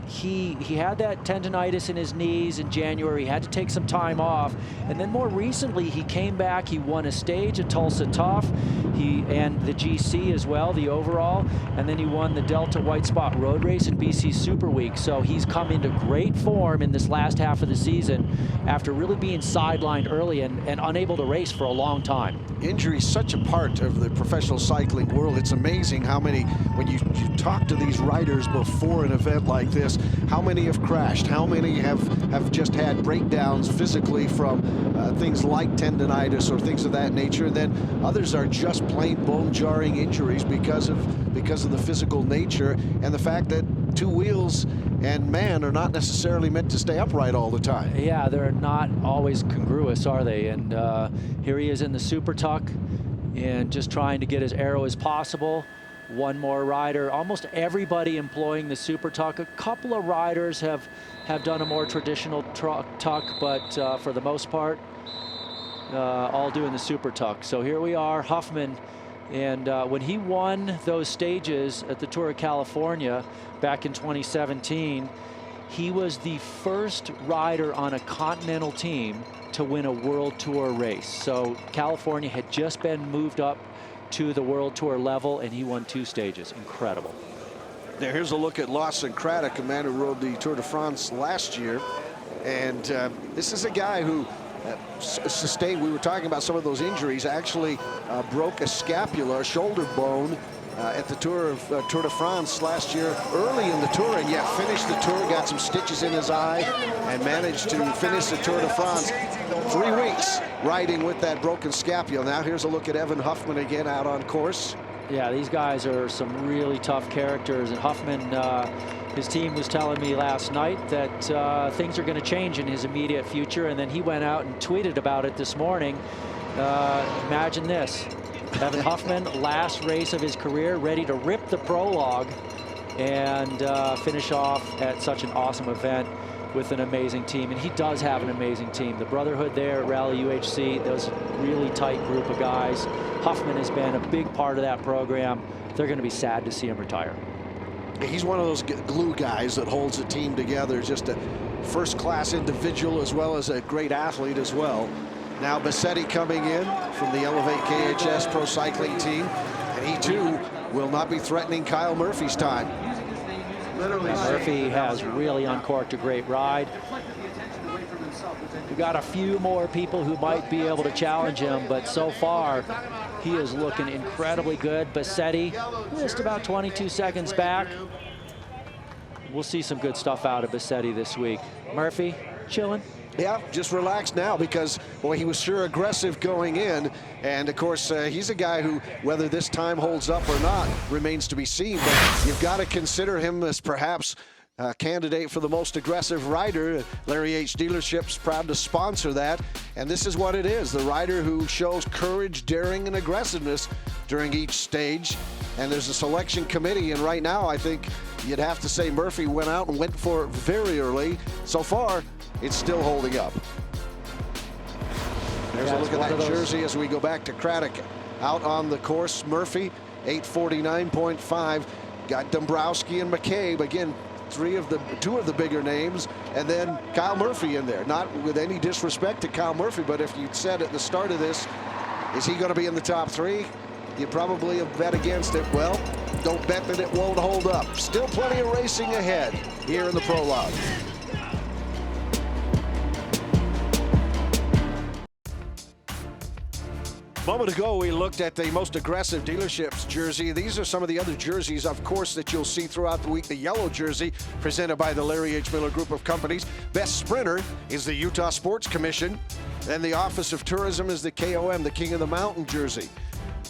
he had that tendonitis in his knees in January. He had to take some time off. And then more recently, he came back. He won a stage at Tulsa Tough, and the GC as well, the overall. And then he won the Delta White Spot Road Race in BC Super Week. So he's come into great form in this last half of the season after really being sidelined early and unable to race for a long time. Injury is such a part of the professional cycling world. It's amazing how many, when you talk to these riders before an event like this, how many have crashed, how many have just had breakdowns physically from things like tendonitis or things of that nature, and then others are just plain bone-jarring injuries because of the physical nature and the fact that two wheels and man are not necessarily meant to stay upright all the time. Yeah, they're not always congruous, are they? And here he is in the Super Tuck and just trying to get as aero as possible. One more rider, almost everybody employing the Super Tuck. A couple of riders have done a more traditional tuck, but for the most part, all doing the Super Tuck. So here we are, Huffman. And when he won those stages at the Tour of California back in 2017, he was the first rider on a continental team to win a World Tour race. So California had just been moved up to the World Tour level, and he won 2 stages. Incredible. Now here's a look at Lawson Craddock, a man who rode the Tour de France last year. And this is a guy who sustained, we were talking about some of those injuries, actually broke a scapula, a shoulder bone at the Tour de France last year early in the Tour, and yet finished the Tour, got some stitches in his eye, and managed to finish the Tour de France 3 weeks riding with that broken scapula. Now here's a look at Evan Huffman again out on course. Yeah, these guys are some really tough characters, and Huffman, his team was telling me last night that things are going to change in his immediate future, and then he went out and tweeted about it this morning. imagine this. Evan Huffman, last race of his career, ready to rip the prologue and finish off at such an awesome event with an amazing team. And he does have an amazing team. The brotherhood there at Rally UHC, those really tight group of guys. Huffman has been a big part of that program. They're going to be sad to see him retire. He's one of those glue guys that holds the team together. Just a first-class individual as well as a great athlete as well. Now Bassetti coming in from the Elevate KHS Pro Cycling team, and he too will not be threatening Kyle Murphy's time. Murphy has really uncorked a great ride. We got a few more people who might be able to challenge him, but so far he is looking incredibly good. Bassetti just about 22 seconds back. We'll see some good stuff out of Bassetti this week. Murphy, chilling? Yeah, just relax now because, boy, he was sure aggressive going in. And, of course, he's a guy who, whether this time holds up or not, remains to be seen. But you've got to consider him as perhaps a candidate for the most aggressive rider. Larry H. Dealerships proud to sponsor that. And this is what it is, the rider who shows courage, daring, and aggressiveness during each stage. And there's a selection committee. And right now, I think you'd have to say Murphy went out and went for it very early. So far, it's still holding up. There's a look at that jersey as we go back to Craddock. Out on the course, Murphy, 8:49.5. Got Dombrowski and McCabe, again, two of the bigger names, and then Kyle Murphy in there. Not with any disrespect to Kyle Murphy, but if you'd said at the start of this, is he going to be in the top three? You probably have bet against it. Well, don't bet that it won't hold up. Still plenty of racing ahead here in the prologue. A moment ago, we looked at the most aggressive dealerships jersey. These are some of the other jerseys, of course, that you'll see throughout the week. The yellow jersey presented by the Larry H. Miller Group of Companies. Best sprinter is the Utah Sports Commission. Then the Office of Tourism is the KOM, the King of the Mountain jersey.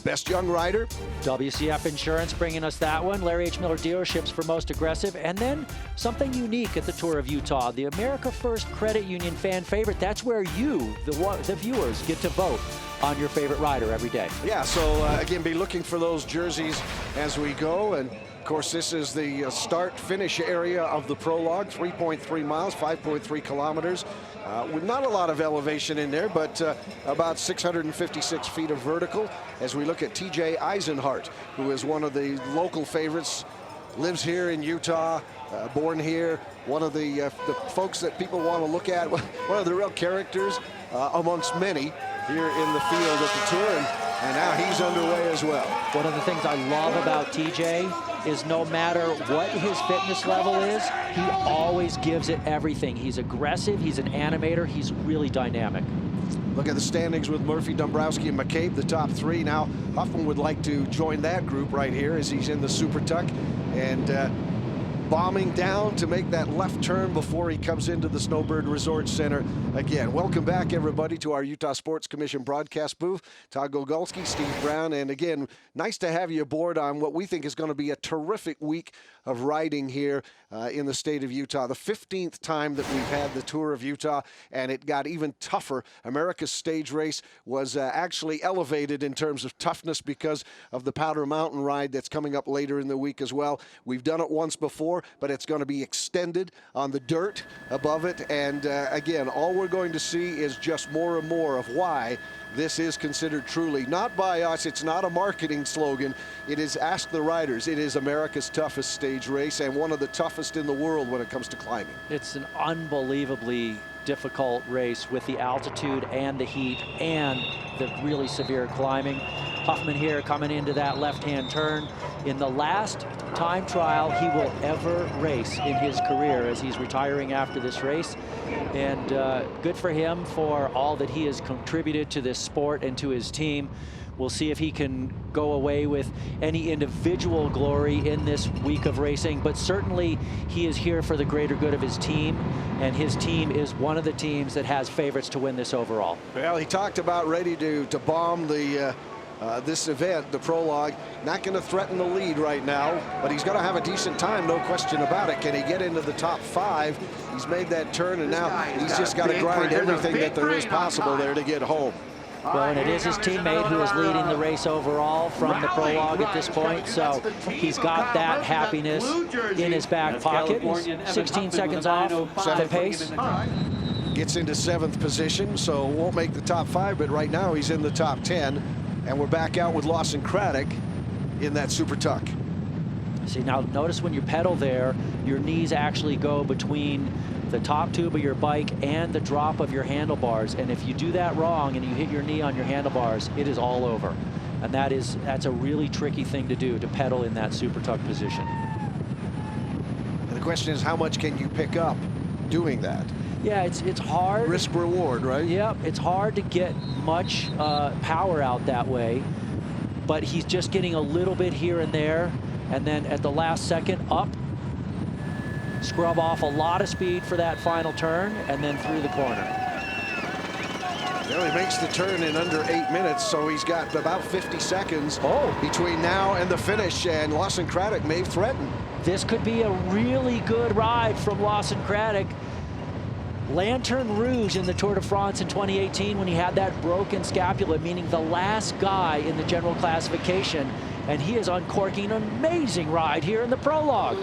Best young rider, WCF Insurance bringing us that one. Larry H. Miller Dealerships for most aggressive. And then something unique at the Tour of Utah, the America First Credit Union fan favorite. That's where you, the viewers, get to vote on your favorite rider every day. Yeah, so again, be looking for those jerseys as we go. And of course, this is the start-finish area of the prologue, 3.3 miles, 5.3 kilometers. With not a lot of elevation in there, but about 656 feet of vertical. As we look at TJ Eisenhart, who is one of the local favorites, lives here in Utah, born here, one of the folks that people want to look at, one of the real characters amongst many here in the field at the Tour, and now he's underway as well. One of the things I love about TJ is no matter what his fitness level is, he always gives it everything. He's aggressive, he's an animator, he's really dynamic. Look at the standings with Murphy, Dombrowski, and McCabe, the top three. Now, Huffman would like to join that group right here as he's in the Super Tuck and bombing down to make that left turn before he comes into the Snowbird Resort Center again. Welcome back, everybody, to our Utah Sports Commission broadcast booth. Todd Gogolski, Steve Brown, and again, nice to have you aboard on what we think is going to be a terrific week of riding here in the state of Utah. The 15th time that we've had the Tour of Utah, and it got even tougher. America's stage race was actually elevated in terms of toughness because of the Powder Mountain ride that's coming up later in the week as well. We've done it once before, but it's going to be extended on the dirt above it. And again, all we're going to see is just more and more of why this is considered truly, not by us, it's not a marketing slogan, it is Ask the Riders. It is America's toughest stage race and one of the toughest in the world when it comes to climbing. It's an unbelievably difficult race with the altitude and the heat and the really severe climbing. Huffman here coming into that left-hand turn. In the last time trial he will ever race in his career as he's retiring after this race. And good for him for all that he has contributed to this sport and to his team. We'll see if he can go away with any individual glory in this week of racing, but certainly he is here for the greater good of his team, and his team is one of the teams that has favorites to win this overall. Well, he talked about ready to bomb the this event, the prologue. Not going to threaten the lead right now, but he's going to have a decent time, no question about it. Can he get into the top five? He's made that turn, and now he's just got to grind everything that there is possible there to get home. Well, and it is his teammate who is leading the race overall from the prologue at this point, so he's got that happiness in his back pocket. He's 16 seconds off the pace. Gets into 7th position, so won't make the top 5, but right now he's in the top 10. And we're back out with Lawson Craddock in that super tuck. See, now notice when you pedal there, your knees actually go between the top tube of your bike and the drop of your handlebars. And if you do that wrong and you hit your knee on your handlebars, it is all over. And that's a really tricky thing to do, to pedal in that super tuck position. And the question is, how much can you pick up doing that? Yeah, it's hard. Risk reward, right? Yep, it's hard to get much power out that way, but he's just getting a little bit here and there, and then at the last second, up, scrub off a lot of speed for that final turn, and then through the corner. Well, he makes the turn in under 8 minutes, so he's got about 50 seconds between now and the finish, and Lawson Craddock may threaten. This could be a really good ride from Lawson Craddock. Lantern Rouge in the Tour de France in 2018 when he had that broken scapula, meaning the last guy in the general classification, and he is uncorking an amazing ride here in the prologue.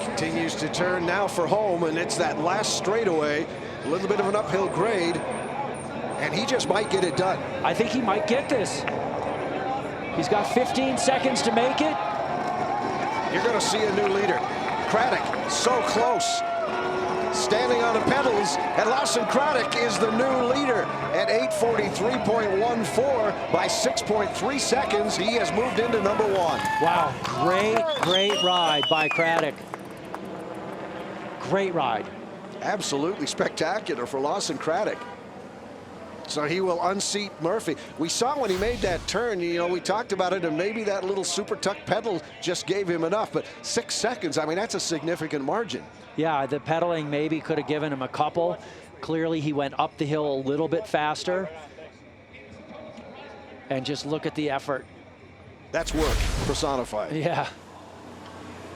Continues to turn now for home, and it's that last straightaway, a little bit of an uphill grade, and he just might get it done. I think he might get this. He's got 15 seconds to make it. You're going to see a new leader. Craddock, so close, standing on the pedals, and Lawson Craddock is the new leader at 8:43.14 by 6.3 seconds. He has moved into number 1. Wow, great ride by Craddock. Great ride. Absolutely spectacular for Lawson Craddock. So he will unseat Murphy. We saw when he made that turn, you know, we talked about it, and maybe that little super tuck pedal just gave him enough, but 6 seconds, I mean, that's a significant margin. Yeah, the pedaling maybe could have given him a couple. Clearly, he went up the hill a little bit faster. And just look at the effort. That's work personified. Yeah.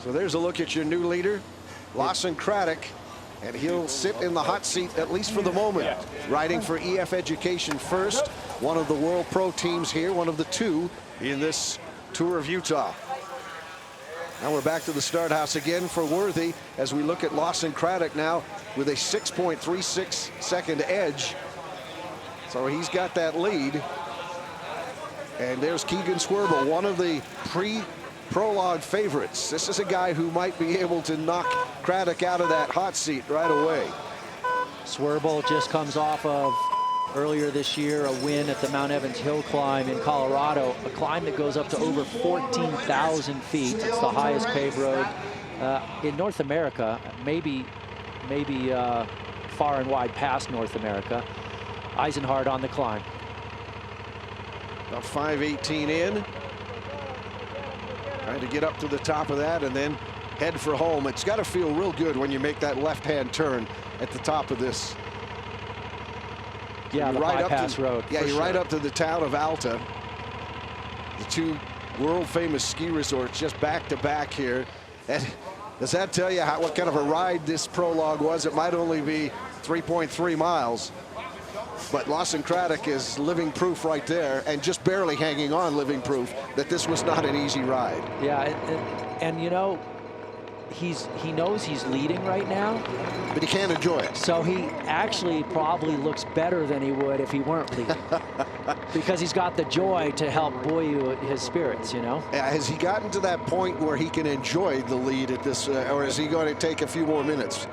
So there's a look at your new leader, Lawson Craddock. And he'll sit in the hot seat, at least for the moment, riding for EF Education First, one of the World Pro teams here, one of the 2 in this Tour of Utah. Now we're back to the start house again for Worthy as we look at Lawson Craddock now with a 6.36 second edge. So he's got that lead. And there's Keegan Swerble, one of the prologue favorites. This is a guy who might be able to knock Craddock out of that hot seat right away. Swerble just comes off of, earlier this year, a win at the Mount Evans Hill Climb in Colorado, a climb that goes up to over 14,000 feet. It's the highest paved road in North America, maybe far and wide past North America. Eisenhardt on the climb. About 5:18 in. Trying to get up to the top of that and then head for home. It's got to feel real good when you make that left-hand turn at the top of this. Yeah, the bypass road. Yeah, you're right up to the town of Alta. The 2 world-famous ski resorts just back-to-back here. And does that tell you what kind of a ride this prologue was? It might only be 3.3 miles. But Lawson Craddock is living proof right there, and just barely hanging on, living proof that this was not an easy ride. Yeah, and you know, he knows he's leading right now, but he can't enjoy it. So he actually probably looks better than he would if he weren't leading, because he's got the joy to help buoy his spirits. You know. Has he gotten to that point where he can enjoy the lead at this, or is he going to take a few more minutes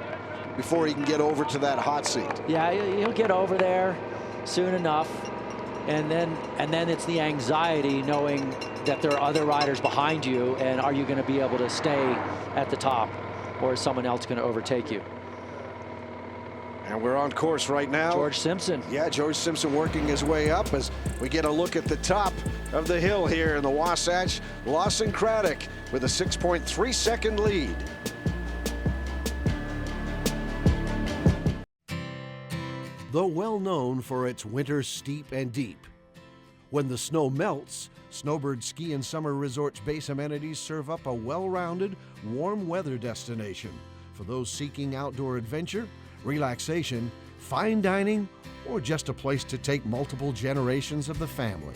before he can get over to that hot seat? Yeah, he'll get over there soon enough, and then it's the anxiety knowing that there are other riders behind you, and are you going to be able to stay at the top, or is someone else going to overtake you? And we're on course right now. George Simpson. Yeah, George Simpson working his way up as we get a look at the top of the hill here in the Wasatch. Lawson Craddock with a 6.3 second lead. Though well known for its winters steep and deep, when the snow melts, Snowbird Ski and Summer Resort's base amenities serve up a well-rounded, warm weather destination for those seeking outdoor adventure, relaxation, fine dining, or just a place to take multiple generations of the family.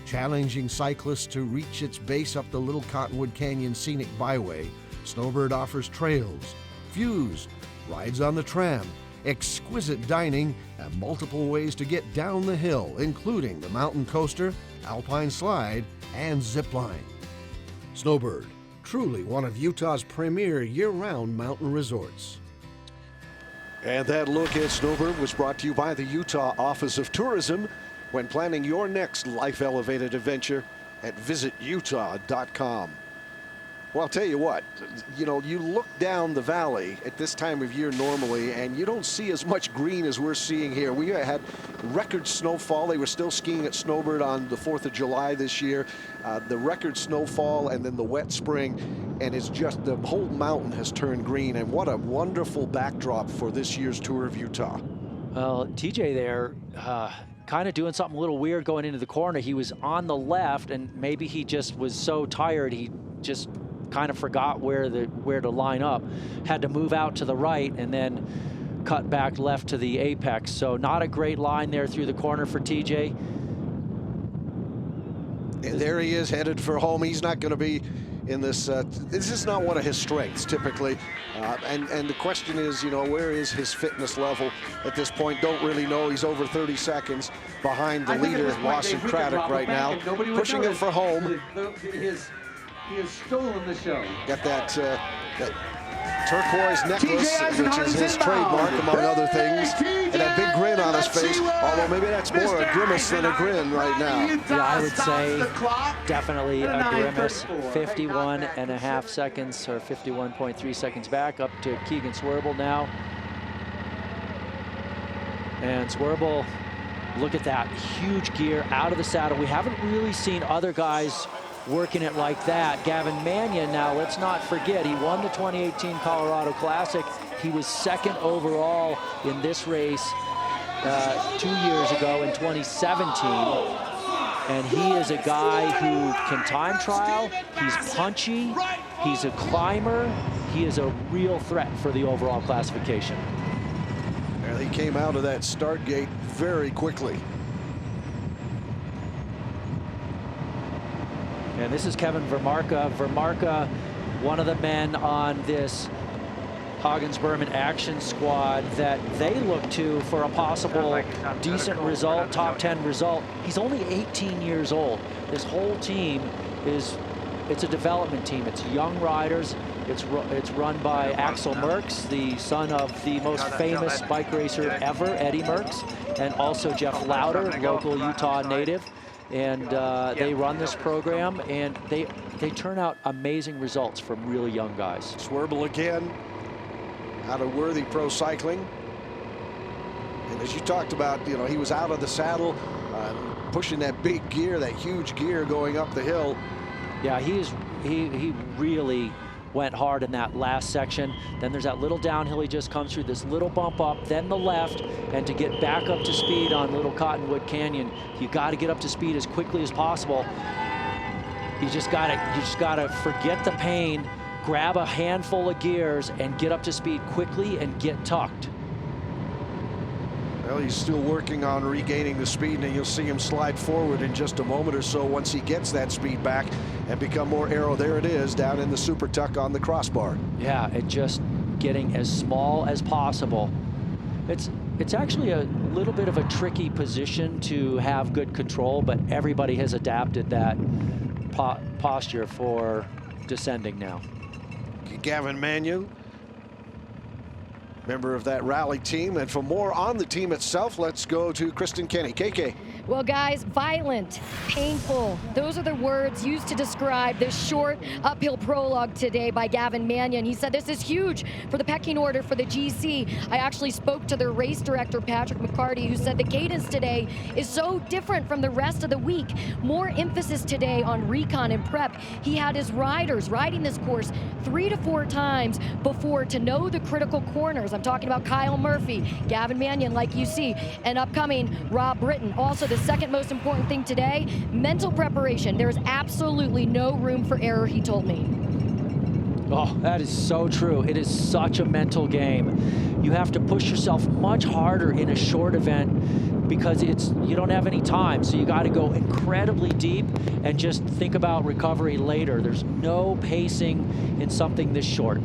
Challenging cyclists to reach its base up the Little Cottonwood Canyon Scenic Byway, Snowbird offers trails, views, rides on the tram, exquisite dining, and multiple ways to get down the hill, including the mountain coaster, alpine slide, and zip line. Snowbird, truly one of Utah's premier year-round mountain resorts. And that look at Snowbird was brought to you by the Utah Office of Tourism. When planning your next life-elevated adventure at visitutah.com. Well, I'll tell you what, you know, you look down the valley at this time of year normally, and you don't see as much green as we're seeing here. We had record snowfall. They were still skiing at Snowbird on the 4th of July this year. The record snowfall and then the wet spring, and it's just the whole mountain has turned green, and what a wonderful backdrop for this year's Tour of Utah. Well, TJ there, kind of doing something a little weird going into the corner. He was on the left, and maybe he just was so tired he just kind of forgot where to line up. Had to move out to the right and then cut back left to the apex. So not a great line there through the corner for TJ. And there he is headed for home. He's not going to be in this. This is not one of his strengths typically. And the question is, you know, where is his fitness level at this point? Don't really know. He's over 30 seconds behind the leader, Lawson Craddock, right now, pushing him for home. He has stolen the show. Got that turquoise necklace, which is his trademark, among other things, and that big grin on his face, although maybe that's more a grimace than a grin right now. Yeah, I would say definitely a grimace. 51.5 seconds, or 51.3 seconds back, up to Keegan Swerble now. And Swerble, look at that, huge gear out of the saddle. We haven't really seen other guys working it like that. Gavin Mannion, now let's not forget, he won the 2018 Colorado Classic. He was second overall in this race 2 years ago in 2017. And he is a guy who can time trial, he's punchy, he's a climber, he is a real threat for the overall classification. And he came out of that start gate very quickly. And this is Kevin Vermarka. Vermarka, one of the men on this Hagens-Berman action squad that they look to for a possible decent result, top 10 result. He's only 18 years old. This whole team it's a development team. It's young riders. It's run by Axel Merckx, the son of the most famous bike racer ever, Eddie Merckx, and also Jeff Lauder, local Utah native. And they run this program, and they turn out amazing results from really young guys. Swerble again, out of Worthy Pro Cycling. And as you talked about, you know, he was out of the saddle, pushing that big gear, that huge gear going up the hill. Yeah, he really went hard in that last section. Then there's that little downhill he just comes through, this little bump up, then the left, and to get back up to speed on Little Cottonwood Canyon, you got to get up to speed as quickly as possible. You just gotta forget the pain, grab a handful of gears, and get up to speed quickly and get tucked. Well, he's still working on regaining the speed, and you'll see him slide forward in just a moment or so once he gets that speed back and become more aero. There it is, down in the super tuck on the crossbar. Yeah, and just getting as small as possible. It's actually a little bit of a tricky position to have good control, but everybody has adapted that posture for descending now. Gavin Mannion, member of that rally team. And for more on the team itself, let's go to Kristen Kenny. KK. Well, guys, violent, painful. Those are the words used to describe this short uphill prologue today by Gavin Mannion. He said this is huge for the pecking order for the GC. I actually spoke to their race director, Patrick McCarty, who said the cadence today is so different from the rest of the week. More emphasis today on recon and prep. He had his riders riding this course 3 to 4 times before to know the critical corners. I'm talking about Kyle Murphy, Gavin Mannion, like you see, and upcoming Rob Britton. Also, the second most important thing today, mental preparation. There is absolutely no room for error, he told me. Oh, that is so true. It is such a mental game. you have to push yourself much harder in a short event because you don't have any time. So you got to go incredibly deep and just think about recovery later. There's no pacing in something this short.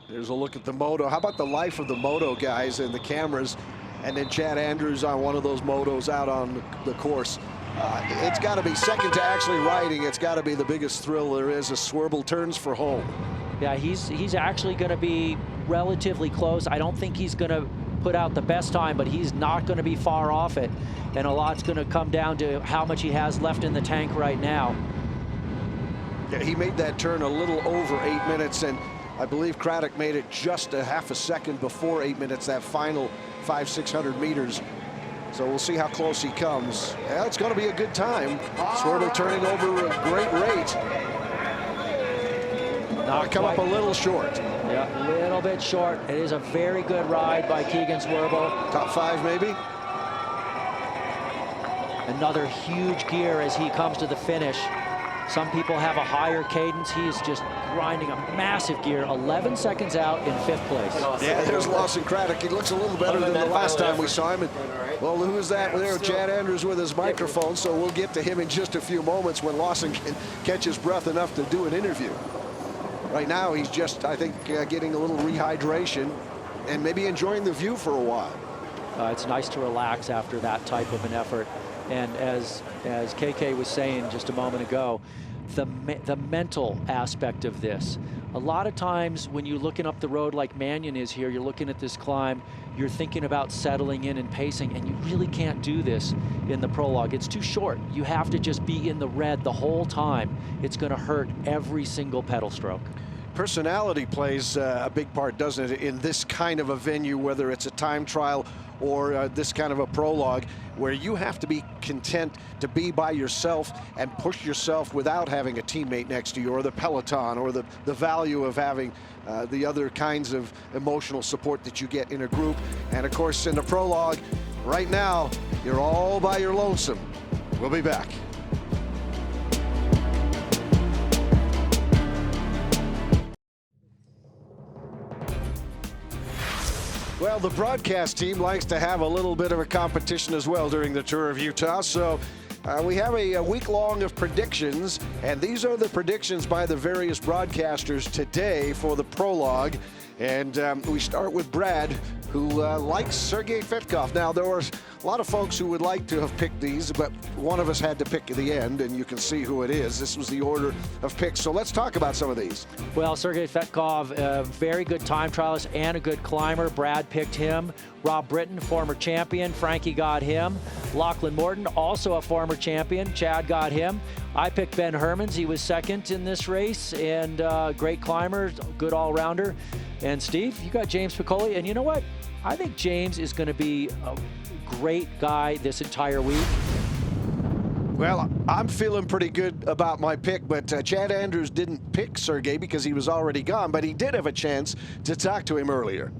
There's a look at the moto. How about the life of the moto guys and the cameras? And then Chad Andrews on one of those motos out on the course. It's got to be second to actually riding. It's got to be the biggest thrill there is as Swerble turns for home. Yeah, he's actually going to be relatively close. I don't think he's going to put out the best time, but he's not going to be far off it. And a lot's going to come down to how much he has left in the tank right now. Yeah, he made that turn a little over 8 minutes, and I believe Craddock made it just a half a second before 8 minutes, that final 500-600 meters. So we'll see how close he comes. Yeah, it's going to be a good time. Swerble turning over a great rate. Not come up a little short. Yeah, a little bit short. It is a very good ride by Keegan Swerble. Top 5 maybe. Another huge gear as he comes to the finish. Some people have a higher cadence. He is just grinding a massive gear. 11 seconds out in 5th place. Yeah, there's Lawson Craddock. He looks a little better than the last time we saw him. And, well, who's that there? Chad Andrews with his microphone. So we'll get to him in just a few moments when Lawson can catch his breath enough to do an interview. Right now, he's just, I think, getting a little rehydration and maybe enjoying the view for a while. It's nice to relax after that type of an effort. And as KK was saying just a moment ago, the mental aspect of this. A lot of times when you're looking up the road like Mannion is here, you're looking at this climb, you're thinking about settling in and pacing, and you really can't do this in the prologue. It's too short. You have to just be in the red the whole time. It's going to hurt every single pedal stroke. Personality plays a big part, doesn't it, in this kind of a venue, whether it's a time trial or this kind of a prologue, where you have to be content to be by yourself and push yourself without having a teammate next to you, or the peloton, or the value of having the other kinds of emotional support that you get in a group. And of course, in the prologue, right now, you're all by your lonesome. We'll be back. Well, the broadcast team likes to have a little bit of a competition as well during the Tour of Utah. So we have a week long of predictions, and these are the predictions by the various broadcasters today for the prologue. And we start with Brad, who likes Sergei Fetkov. Now, there were a lot of folks who would like to have picked these, but one of us had to pick at the end, and you can see who it is. This was the order of picks. So let's talk about some of these. Well, Sergei Fetkov, a very good time trialist and a good climber. Brad picked him. Rob Britton, former champion. Frankie got him. Lachlan Morton, also a former champion. Chad got him. I picked Ben Hermans. He was second in this race, and great climber, good all-rounder. And Steve, you got James Piccoli, and you know what? I think James is going to be a great guy this entire week. Well, I'm feeling pretty good about my pick, but Chad Andrews didn't pick Sergei because he was already gone, but he did have a chance to talk to him earlier.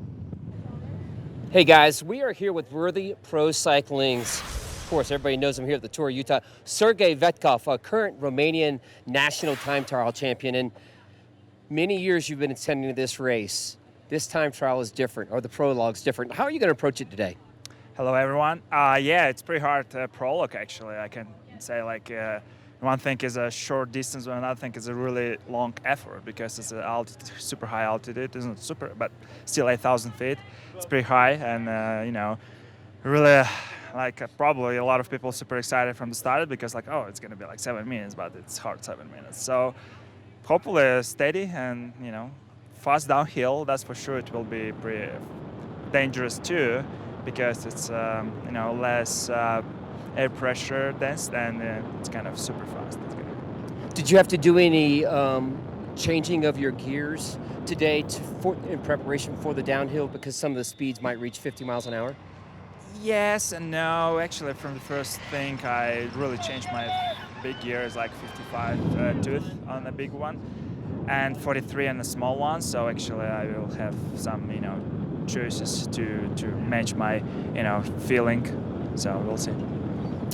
Hey guys, we are here with Worthy Pro Cycling's, of course, everybody knows him here at the Tour of Utah, Sergei Fetkov, a current Romanian national time trial champion. And many years you've been attending this race. This time trial is different, or the prologue's different. How are you going to approach it today? Hello, everyone. Yeah, it's pretty hard prologue, actually. I can say, like, one thing is a short distance, and another thing is a really long effort because it's a super high altitude. It isn't super, but still 8,000 feet. It's pretty high, and you know, really, like, probably a lot of people super excited from the start because, like, oh, it's going to be like 7 minutes, but it's hard 7 minutes. So hopefully steady and, you know, fast downhill. That's for sure. It will be pretty dangerous too because it's you know, less air pressure dense, and it's kind of super fast. Did you have to do any changing of your gears today in preparation for the downhill because some of the speeds might reach 50 miles an hour? Yes and no. Actually, from the first thing, I really changed my big gears, like 55 tooth on the big one and 43 on the small one. So actually, I will have some, you know, choices to match my, you know, feeling. So we'll see.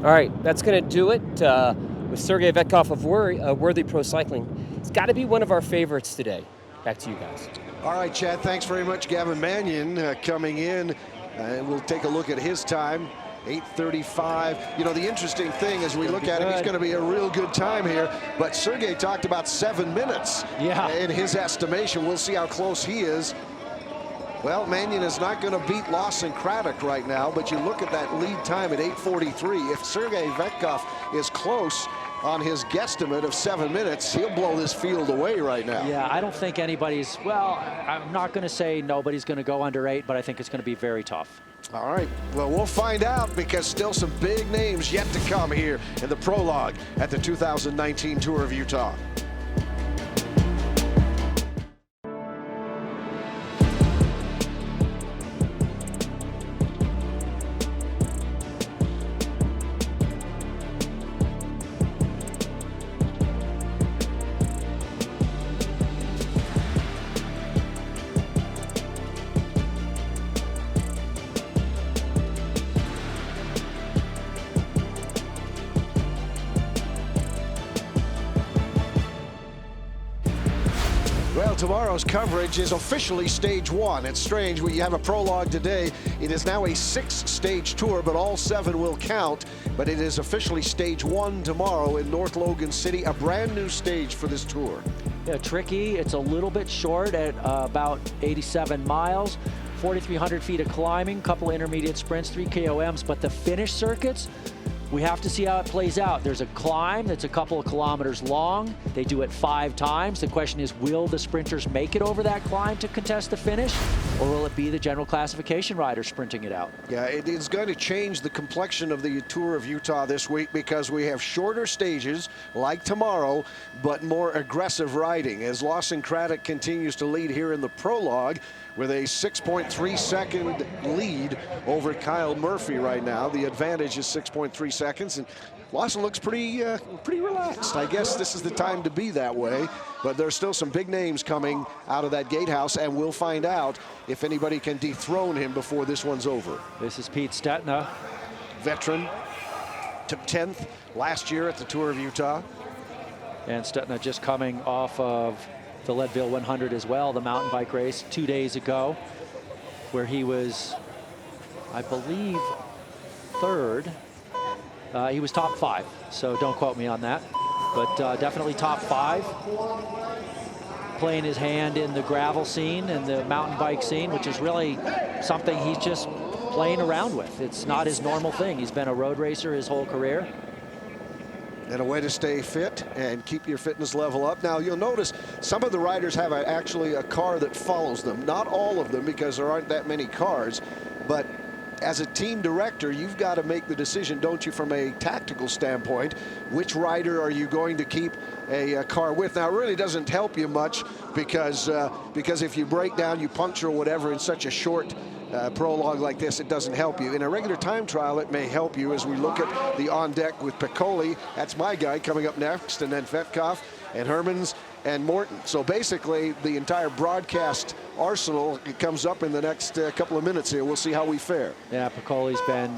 All right, that's going to do it with Sergei Fetkov of Worthy Pro Cycling. It's got to be one of our favorites today. Back to you guys. All right, Chad, thanks very much. Gavin Mannion coming in. We'll take a look at his time. 8:35. You know, the interesting thing as we look at him, he's going to be a real good time here. But Sergey talked about 7 minutes in his estimation. We'll see how close he is. Well, Mannion is not going to beat Lawson Craddock right now, but you look at that lead time at 8:43. If Sergey Vetkov is close on his guesstimate of 7 minutes, he'll blow this field away right now. Yeah, I don't think anybody's, well, I'm not going to say nobody's going to go under 8, but I think it's going to be very tough. All right, well, we'll find out because still some big names yet to come here in the prologue at the 2019 Tour of Utah. Well, tomorrow's coverage is officially stage 1. It's strange, we have a prologue today. It is now a 6-stage tour, but all 7 will count. But it is officially stage 1 tomorrow in North Logan City, a brand new stage for this tour. Yeah, tricky. It's a little bit short at about 87 miles, 4,300 feet of climbing, couple intermediate sprints, 3 KOMs, but the finish circuits, we have to see how it plays out. There's a climb that's a couple of kilometers long. They do it 5 times. The question is, will the sprinters make it over that climb to contest the finish, or will it be the general classification riders sprinting it out? Yeah, it is going to change the complexion of the Tour of Utah this week because we have shorter stages like tomorrow, but more aggressive riding as Lawson Craddock continues to lead here in the prologue with a 6.3-second lead over Kyle Murphy right now. The advantage is 6.3 seconds, and Lawson looks pretty relaxed. I guess this is the time to be that way, but there's still some big names coming out of that gatehouse, and we'll find out if anybody can dethrone him before this one's over. This is Pete Stetina. Veteran, took 10th last year at the Tour of Utah. And Stetina just coming off of the Leadville 100 as well, the mountain bike race 2 days ago, where he was, I believe, 3rd. He was top 5, so don't quote me on that, but definitely top 5. Playing his hand in the gravel scene and the mountain bike scene, which is really something he's just playing around with. It's not his normal thing. He's been a road racer his whole career. And a way to stay fit and keep your fitness level up. Now, you'll notice some of the riders have actually a car that follows them. Not all of them, because there aren't that many cars. But as a team director, you've got to make the decision, don't you, from a tactical standpoint, which rider are you going to keep a car with? Now, it really doesn't help you much because if you break down, you puncture or whatever in such a short prologue like this, it doesn't help you. In a regular time trial, it may help you as we look at the on deck with Piccoli. That's my guy coming up next, and then Vetkov and Hermans and Morton. So basically, the entire broadcast arsenal comes up in the next couple of minutes here. We'll see how we fare. Yeah, Piccoli's been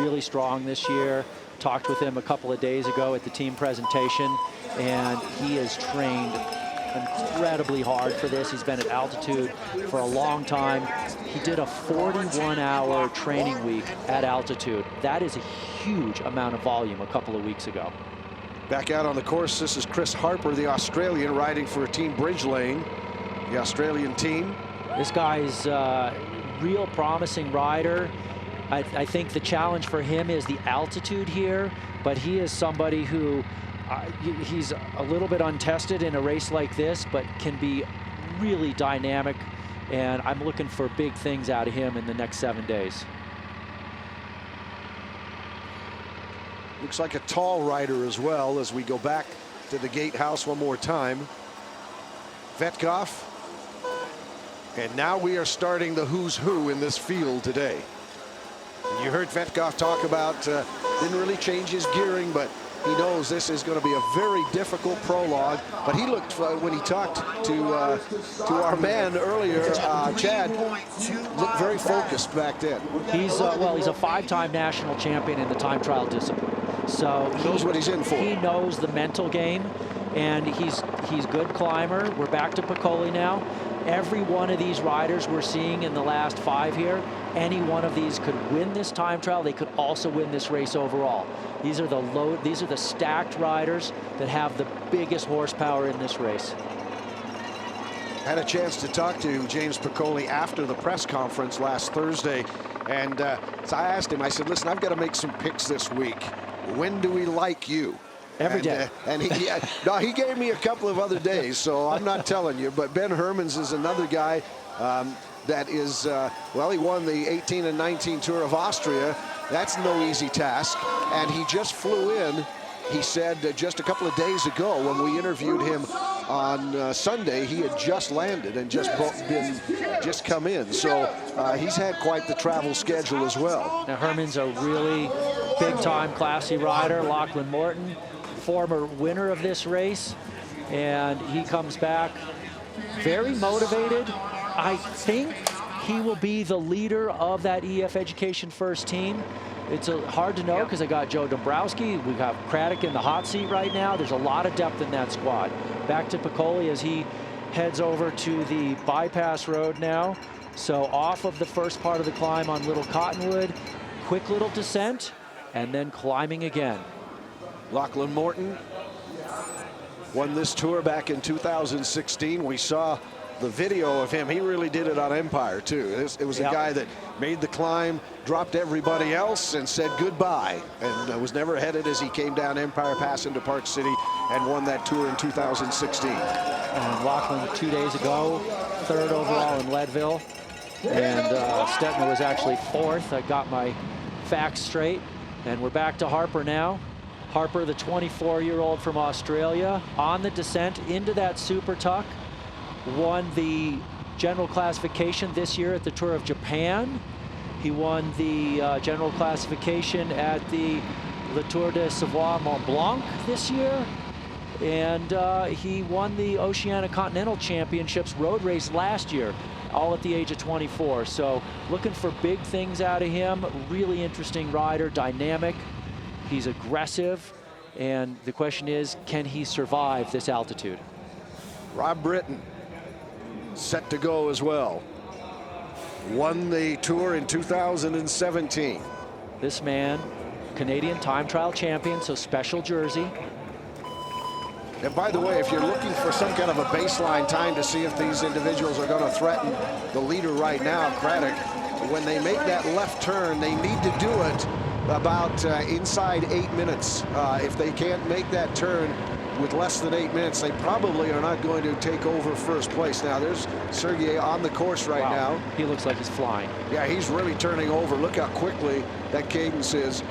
really strong this year. Talked with him a couple of days ago at the team presentation, and he has trained incredibly hard for this. He's been at altitude for a long time. He did a 41-hour training week at altitude. That is a huge amount of volume a couple of weeks ago. Back out on the course, this is Chris Harper, the Australian, riding for Team Bridgelane, the Australian team. This guy's a real promising rider. I think the challenge for him is the altitude here, but he is somebody who he's a little bit untested in a race like this, but can be really dynamic, and I'm looking for big things out of him in the next 7 days. Looks like a tall rider as well as we go back to the gatehouse one more time. Vetkov. And now we are starting the who's who in this field today. You heard Vetkov talk about, didn't really change his gearing, but he knows this is going to be a very difficult prologue. But he looked, when he talked to our man earlier, Chad, looked very focused back then. He's well, he's a 5-time national champion in the time trial discipline. So he knows what he's in for. He knows the mental game. and he's good climber. We're back to Piccoli now. Every one of these riders we're seeing in the last 5 here, any one of these could win this time trial. They could also win this race overall. These are the stacked riders that have the biggest horsepower in this race. Had a chance to talk to James Piccoli after the press conference last Thursday, and so I asked him, I said, listen, I've got to make some picks this week. When do we like you? Every day. And he gave me a couple of other days, so I'm not telling you. But Ben Hermans is another guy that is, well, he won the 18 and 19 Tour of Austria. That's no easy task. And he just flew in, he said, just a couple of days ago when we interviewed him on Sunday. He had just landed and just come in. So he's had quite the travel schedule as well. Now, Herman's a really big-time, classy rider. Lachlan Morton, former winner of this race, and he comes back very motivated. I think he will be the leader of that EF Education First team. It's hard to know because I got Joe Dombrowski. We got Craddock in the hot seat right now. There's a lot of depth in that squad. Back to Piccoli as he heads over to the bypass road now. So off of the first part of the climb on Little Cottonwood, quick little descent, and then climbing again. Lachlan Morton won this tour back in 2016. We saw the video of him. He really did it on Empire too. It was a guy that made the climb, dropped everybody else, and said goodbye, and was never headed as he came down Empire Pass into Park City and won that tour in 2016. And Lachlan 2 days ago, 3rd overall in Leadville, and Stetner was actually 4th. I got my facts straight, and we're back to Harper now. Harper, the 24-year-old from Australia, on the descent into that super tuck. Won the general classification this year at the Tour of Japan. He won the general classification at the Tour de Savoie Mont Blanc this year. And he won the Oceania Continental Championships road race last year, all at the age of 24. So looking for big things out of him. Really interesting rider, dynamic. He's aggressive, and the question is, can he survive this altitude? Rob Britton, set to go as well. Won the tour in 2017. This man, Canadian time trial champion, so special jersey. And by the way, if you're looking for some kind of a baseline time to see if these individuals are going to threaten the leader right now, Craddock, when they make that left turn, they need to do it about inside 8 minutes. If they can't make that turn with less than 8 minutes, they probably are not going to take over first place. Now there's Sergey on the course right now. He looks like he's flying. Yeah, he's really turning over. Look how quickly that cadence is.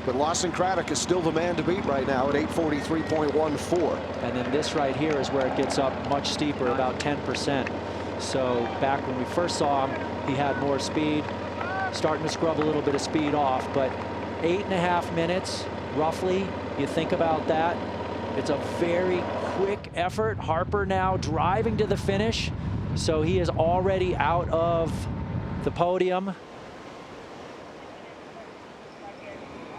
But Lawson Craddock is still the man to beat right now at 8:43.14. And then this right here is where it gets up much steeper, about 10%. So back when we first saw him, he had more speed, starting to scrub a little bit of speed off, but 8.5 minutes roughly. You think about that, it's a very quick effort. Harper now driving to the finish, so he is already out of the podium.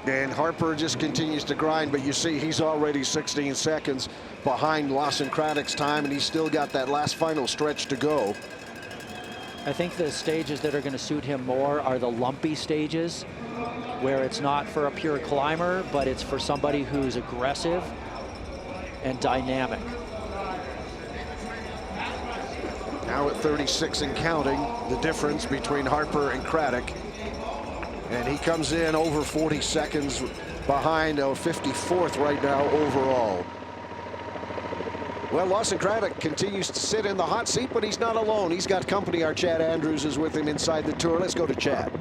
And Harper just continues to grind, but you see he's already 16 seconds behind Lawson Craddock's time, and he's still got that last final stretch to go. I think the stages that are going to suit him more are the lumpy stages, where it's not for a pure climber, but it's for somebody who's aggressive and dynamic. Now at 36 and counting, the difference between Harper and Craddock. And he comes in over 40 seconds behind, 54th right now overall. Well, Lawson Craddock continues to sit in the hot seat, but he's not alone. He's got company. Our Chad Andrews is with him inside the tour. Let's go to Chad.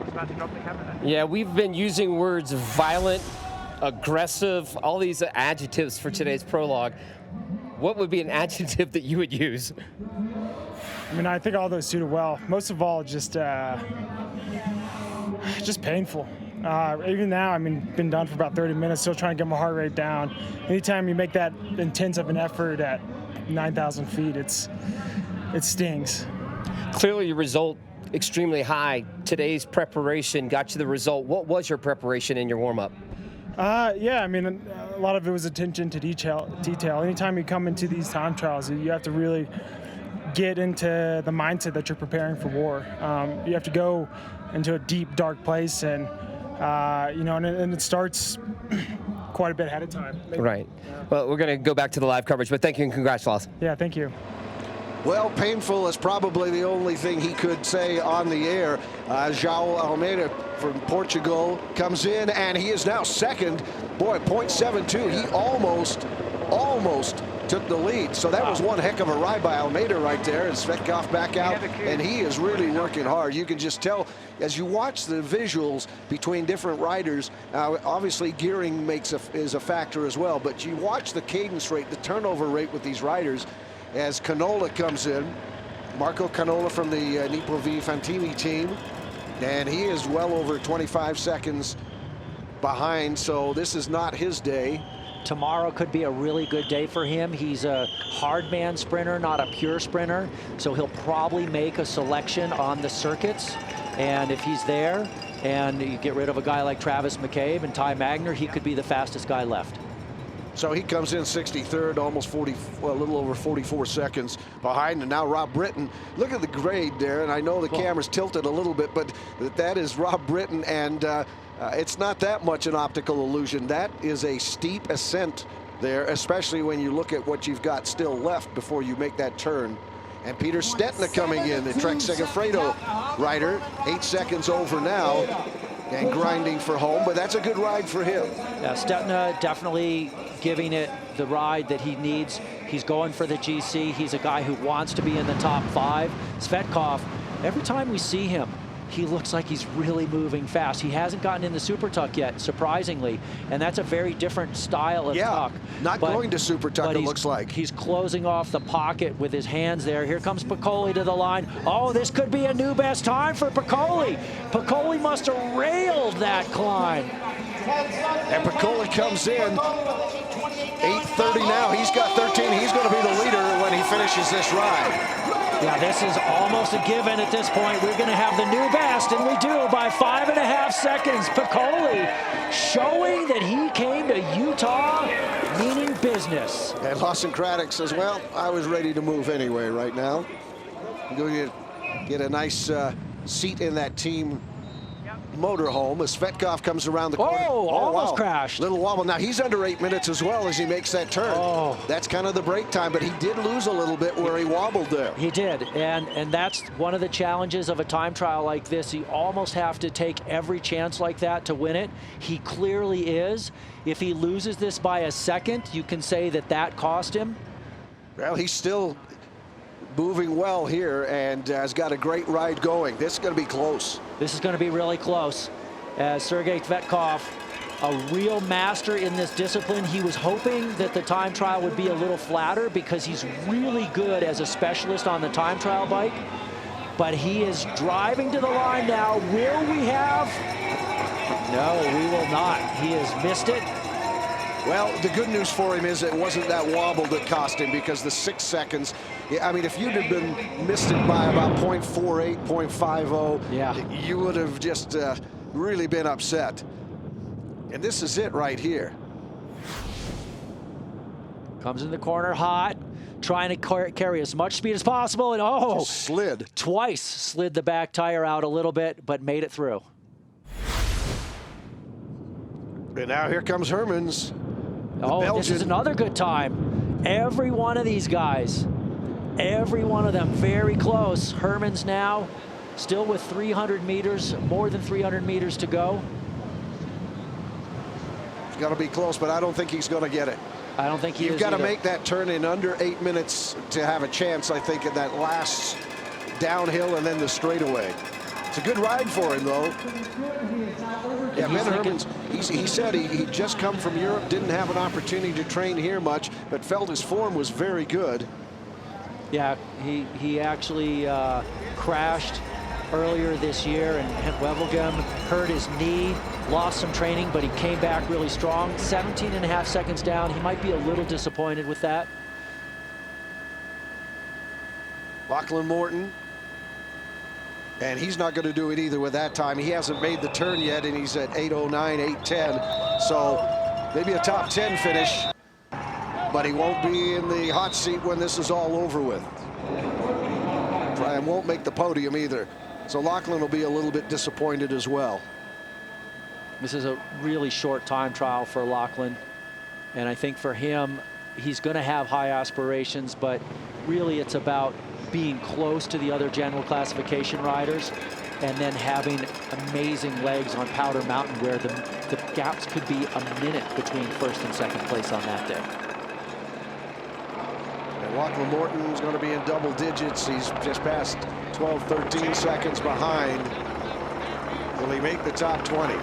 Yeah, we've been using words violent, aggressive, all these adjectives for today's prologue. What would be an adjective that you would use? I mean, I think all those suited well. Most of all, just painful. Even now, I mean, been done for about 30 minutes, still trying to get my heart rate down. Anytime you make that intense of an effort at 9,000 feet, it stings. Clearly, your result extremely high. Today's preparation got you the result. What was your preparation in your warm-up? Yeah, I mean, a lot of it was attention to detail. Anytime you come into these time trials, you have to really get into the mindset that you're preparing for war. You have to go into a deep, dark place, and you know, and it starts quite a bit ahead of time. Maybe. Right. Well, we're going to go back to the live coverage, but thank you and congrats, Lawson. Yeah, thank you. Well, painful is probably the only thing he could say on the air. João Almeida from Portugal comes in, and he is now second. Boy, 0.72. He almost took the lead. So that was one heck of a ride by Almeida right there. And Svetkov back out, and he is really working hard. You can just tell as you watch the visuals between different riders. Obviously, gearing is a factor as well, but you watch the cadence rate, the turnover rate with these riders. As Canola comes in, Marco Canola from the Nippo V Fantini team, and he is well over 25 seconds behind, so this is not his day. Tomorrow could be a really good day for him. He's a hard man sprinter, not a pure sprinter, so he'll probably make a selection on the circuits, and if he's there and you get rid of a guy like Travis McCabe and Ty Magner, he could be the fastest guy left. So he comes in 63rd, almost 40, well, a little over 44 seconds behind. And now Rob Britton, look at the grade there. And I know the camera's tilted a little bit, but that is Rob Britton. And it's not that much an optical illusion. That is a steep ascent there, especially when you look at what you've got still left before you make that turn. And Peter Stetina coming in, the Trek Segafredo rider, 8 seconds over now. And grinding for home, but that's a good ride for him. Yeah, Stetina definitely giving it the ride that he needs. He's going for the GC. He's a guy who wants to be in the top 5. Svetkov, every time we see him, he looks like he's really moving fast. He hasn't gotten into Super Tuck yet, surprisingly, and that's a very different style of tuck. Not going to Super Tuck, it looks like. He's closing off the pocket with his hands there. Here comes Piccoli to the line. Oh, this could be a new best time for Piccoli. Piccoli must have railed that climb. And Piccoli comes in, 8:30 now. He's got 13. He's going to be the leader when he finishes this ride. Yeah, this is almost a given at this point. We're going to have the new best, and we do by 5.5 seconds. Piccoli showing that he came to Utah meaning business. And Lawson Craddock says, well, I was ready to move anyway right now. I'm going to get a nice seat in that team motorhome as Svetkov comes around the corner. Oh, almost crashed. Little wobble. Now he's under 8 minutes as well as he makes that turn. Oh. That's kind of the break time, but he did lose a little bit where he wobbled there. He did, and that's one of the challenges of a time trial like this. You almost have to take every chance like that to win it. He clearly is. If he loses this by a second, you can say that that cost him. Well, he's still moving well here and has got a great ride going. This is going to be close. This is going to be really close. As Sergei Svetkov, a real master in this discipline, he was hoping that the time trial would be a little flatter because he's really good as a specialist on the time trial bike. But he is driving to the line now. Will we have? No, we will not. He has missed it. Well, the good news for him is it wasn't that wobble that cost him, because the 6 seconds, I mean, if you'd have been missed it by about 0.48, 0.50, you would have just really been upset. And this is it right here. Comes in the corner hot, trying to carry as much speed as possible, and oh, just slid. Twice slid the back tire out a little bit, but made it through. And now here comes Hermans. Oh, Belgian. This is another good time. Every one of these guys, every one of them very close. Hermans now still with 300 meters, more than 300 meters to go. It's got to be close, but I don't think he's going to get it. I don't think he is. You've got to either. make that turn in under 8 minutes to have a chance, I think, in that last downhill and then the straightaway. It's a good ride for him, though. Yeah, Ben Hermans, he said he'd just come from Europe, didn't have an opportunity to train here much, but felt his form was very good. Yeah, he actually crashed earlier this year, and Wevelgem hurt his knee, lost some training, but he came back really strong. 17.5 seconds down. He might be a little disappointed with that. Lachlan Morton And he's not going to do it either with that time. He hasn't made the turn yet, and he's at 8:09, 8:10. So maybe a top 10 finish, but he won't be in the hot seat when this is all over with. Brian won't make the podium either. So Lachlan will be a little bit disappointed as well. This is a really short time trial for Lachlan. And I think for him, he's going to have high aspirations, but really it's about being close to the other general classification riders and then having amazing legs on Powder Mountain where the gaps could be a minute between first and second place on that day. And Lachlan Morton's going to be in double digits. He's just past 12, 13 seconds behind. Will he make the top 20?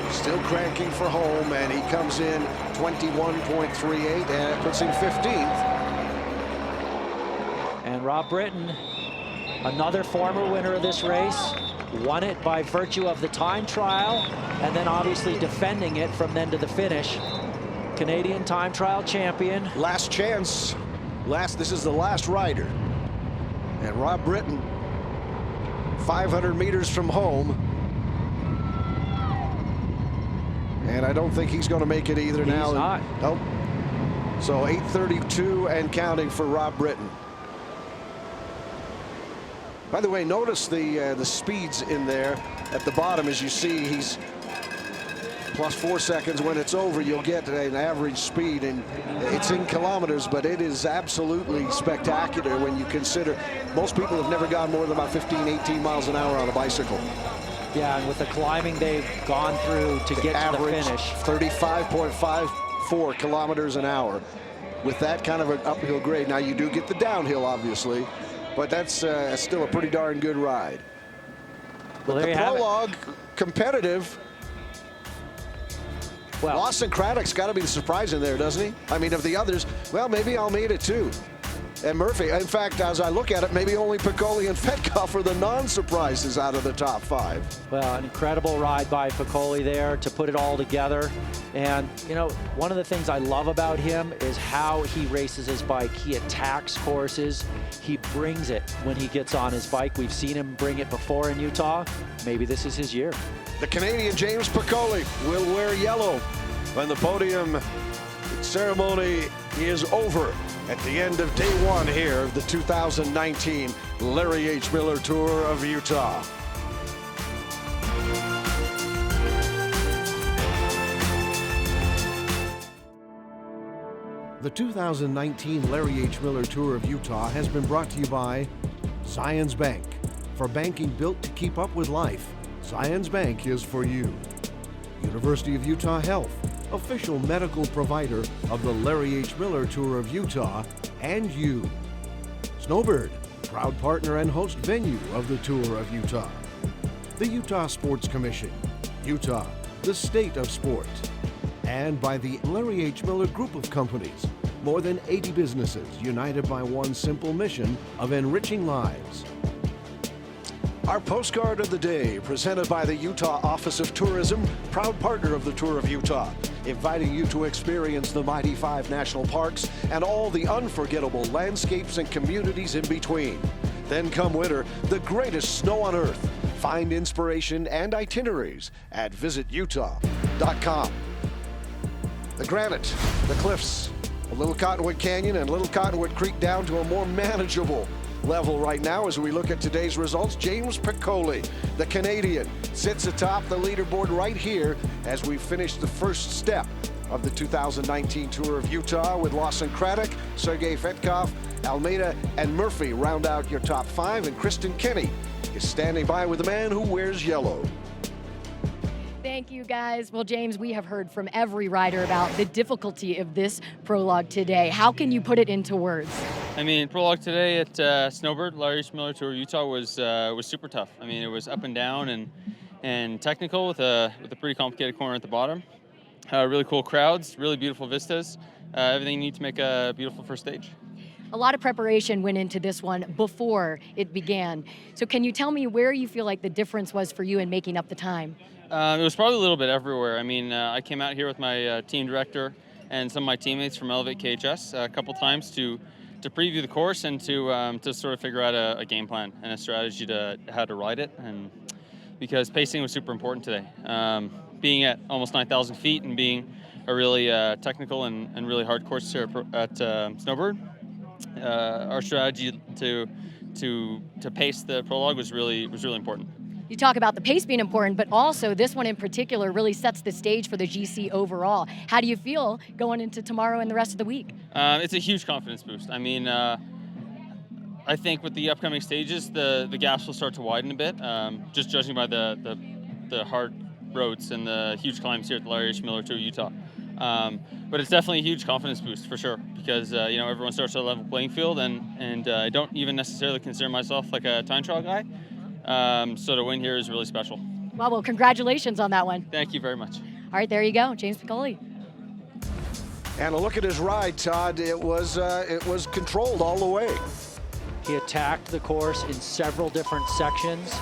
Still cranking for home, and he comes in 21.38, and it puts him 15th. And Rob Britton, another former winner of this race, won it by virtue of the time trial, and then obviously defending it from then to the finish. Canadian time trial champion. Last chance. This is the last rider. And Rob Britton, 500 meters from home. And I don't think he's going to make it either now. He's not. Nope. So 8:32 and counting for Rob Britton. By the way, notice the speeds in there at the bottom. As you see, he's plus 4 seconds. When it's over, you'll get an average speed, and it's in kilometers, but it is absolutely spectacular when you consider most people have never gone more than about 15, 18 miles an hour on a bicycle. Yeah, and with the climbing they've gone through to get to the finish. 35.54 kilometers an hour with that kind of an uphill grade. Now, you do get the downhill, obviously, but that's still a pretty darn good ride. Well, but the prologue, competitive. Well, Lawson Craddock's got to be the surprise in there, doesn't he? I mean, of the others, well, maybe Almeida too. And Murphy. In fact, as I look at it, maybe only Piccoli and Fedkoff are the non-surprises out of the top 5. Well, an incredible ride by Piccoli there to put it all together. And, you know, one of the things I love about him is how he races his bike. He attacks courses. He brings it when he gets on his bike. We've seen him bring it before in Utah. Maybe this is his year. The Canadian James Piccoli will wear yellow when the podium ceremony is over at the end of day 1 here of the 2019 Larry H. Miller Tour of Utah. The 2019 Larry H. Miller Tour of Utah has been brought to you by Zions Bank. For banking built to keep up with life, Zions Bank is for you. University of Utah Health, official medical provider of the Larry H. Miller Tour of Utah, and you. Snowbird, proud partner and host venue of the Tour of Utah. The Utah Sports Commission, Utah, the state of sport. And by the Larry H. Miller Group of Companies, more than 80 businesses united by one simple mission of enriching lives. Our postcard of the day, presented by the Utah Office of Tourism, proud partner of the Tour of Utah, inviting you to experience the mighty 5 national parks and all the unforgettable landscapes and communities in between. Then come winter, the greatest snow on earth. Find inspiration and itineraries at visitutah.com. The granite, the cliffs, a Little Cottonwood Canyon and Little Cottonwood Creek down to a more manageable level right now as we look at today's results. James Piccoli, the Canadian, sits atop the leaderboard right here as we finish the first step of the 2019 Tour of Utah with Lawson Craddock, Sergei Fedkoff, Almeida, and Murphy round out your top 5, and Kristen Kenny is standing by with the man who wears yellow. Thank you, guys. Well, James, we have heard from every rider about the difficulty of this prologue today. How can you put it into words? I mean, prologue today at Snowbird, Larry H. Miller Tour of Utah was super tough. I mean, it was up and down and technical with a pretty complicated corner at the bottom. Really cool crowds, really beautiful vistas, everything you need to make a beautiful first stage. A lot of preparation went into this one before it began. So can you tell me where you feel like the difference was for you in making up the time? It was probably a little bit everywhere. I mean, I came out here with my team director and some of my teammates from Elevate KHS a couple times to preview the course and to sort of figure out a game plan and a strategy to how to ride it, and because pacing was super important today. Being at almost 9,000 feet and being a really technical and really hard course here at Snowbird, our strategy to pace the prologue was really important. You talk about the pace being important, but also this one in particular really sets the stage for the GC overall. How do you feel going into tomorrow and the rest of the week? It's a huge confidence boost. I mean, I think with the upcoming stages, the gaps will start to widen a bit, just judging by the hard roads and the huge climbs here at the Larry H. Miller Tour of Utah. But it's definitely a huge confidence boost for sure, because everyone starts at a level playing field, and I don't even necessarily consider myself like a time trial guy. So to win here is really special. Well, congratulations on that one. Thank you very much. All right, there you go, James Piccoli. And a look at his ride, Todd. It was controlled all the way. He attacked the course in several different sections.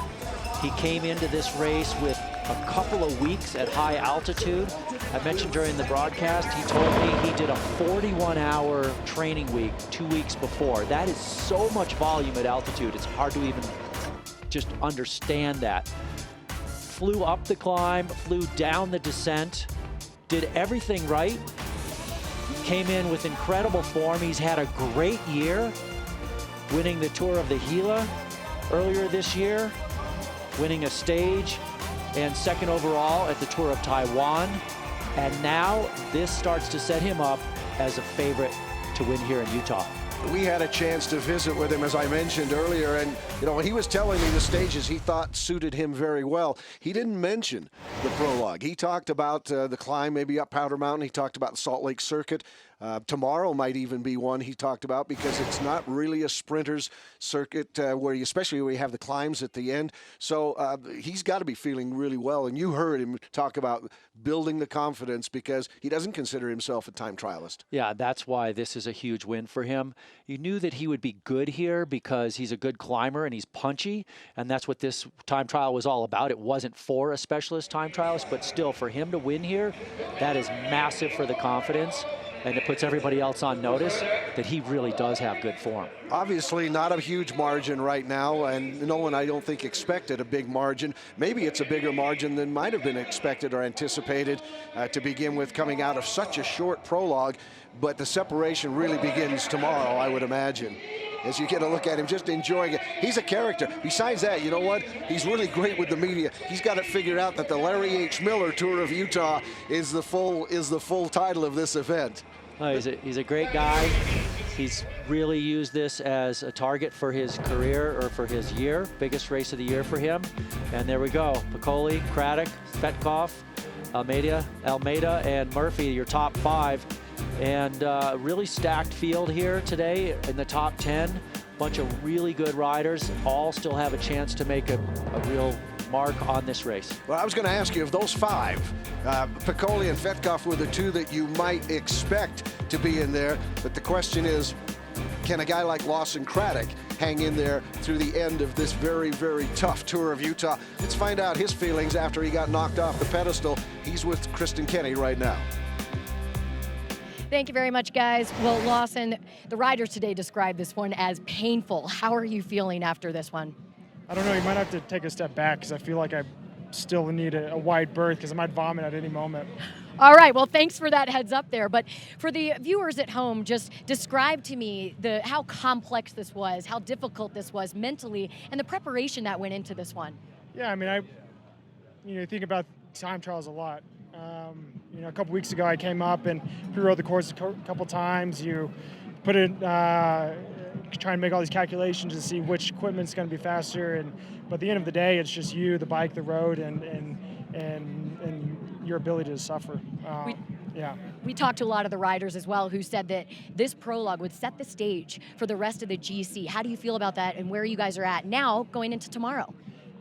He came into this race with a couple of weeks at high altitude. I mentioned during the broadcast, he told me he did a 41-hour training week 2 weeks before. That is so much volume at altitude. It's hard to even just understand that. Flew up the climb, flew down the descent, did everything right. Came in with incredible form. He's had a great year, winning the Tour of the Gila earlier this year, winning a stage, and second overall at the Tour of Taiwan. And now this starts to set him up as a favorite to win here in Utah. We had a chance to visit with him, as I mentioned earlier, and he was telling me the stages he thought suited him very well. He didn't mention the prologue. He talked about the climb, maybe up Powder Mountain. He talked about the Salt Lake Circuit. Tomorrow might even be one he talked about, because it's not really a sprinter's circuit especially where you have the climbs at the end. So he's got to be feeling really well. And you heard him talk about building the confidence, because he doesn't consider himself a time trialist. Yeah, that's why this is a huge win for him. You knew that he would be good here because he's a good climber and he's punchy, and that's what this time trial was all about. It wasn't for a specialist time trialist, but still for him to win here, that is massive for the confidence. And it puts everybody else on notice that he really does have good form. Obviously not a huge margin right now, and no one, I don't think, expected a big margin. Maybe it's a bigger margin than might have been expected or anticipated to begin with, coming out of such a short prologue. But the separation really begins tomorrow, I would imagine, as you get a look at him just enjoying it. He's a character. Besides that, you know what? He's really great with the media. He's got it figured out that the Larry H. Miller Tour of Utah is the full title of this event. He's a great guy. He's really used this as a target for his career, or for his year. Biggest race of the year for him. And there we go. Piccoli, Craddock, Svetkov, Almeida, and Murphy, your top 5. And really stacked field here today in the top 10. Bunch of really good riders. All still have a chance to make a real mark on this race. Well, I was going to ask you, of those 5, Piccoli and Svetkov were the 2 that you might expect to be in there. But the question is, can a guy like Lawson Craddock hang in there through the end of this very, very tough Tour of Utah? Let's find out his feelings after he got knocked off the pedestal. He's with Kristen Kenny right now. Thank you very much, guys. Well, Lawson, the riders today described this one as painful. How are you feeling after this one? I don't know, you might have to take a step back, because I feel like I still need a wide berth, because I might vomit at any moment. All right, well, thanks for that heads up there. But for the viewers at home, just describe to me how complex this was, how difficult this was mentally, and the preparation that went into this one. Yeah, I mean, you think about time trials a lot. A couple weeks ago, I came up and pre-rode the course a couple times. You put it, try and make all these calculations to see which equipment's going to be faster. But at the end of the day, it's just you, the bike, the road, and your ability to suffer. We talked to a lot of the riders as well, who said that this prologue would set the stage for the rest of the GC. How do you feel about that, and where you guys are at now going into tomorrow?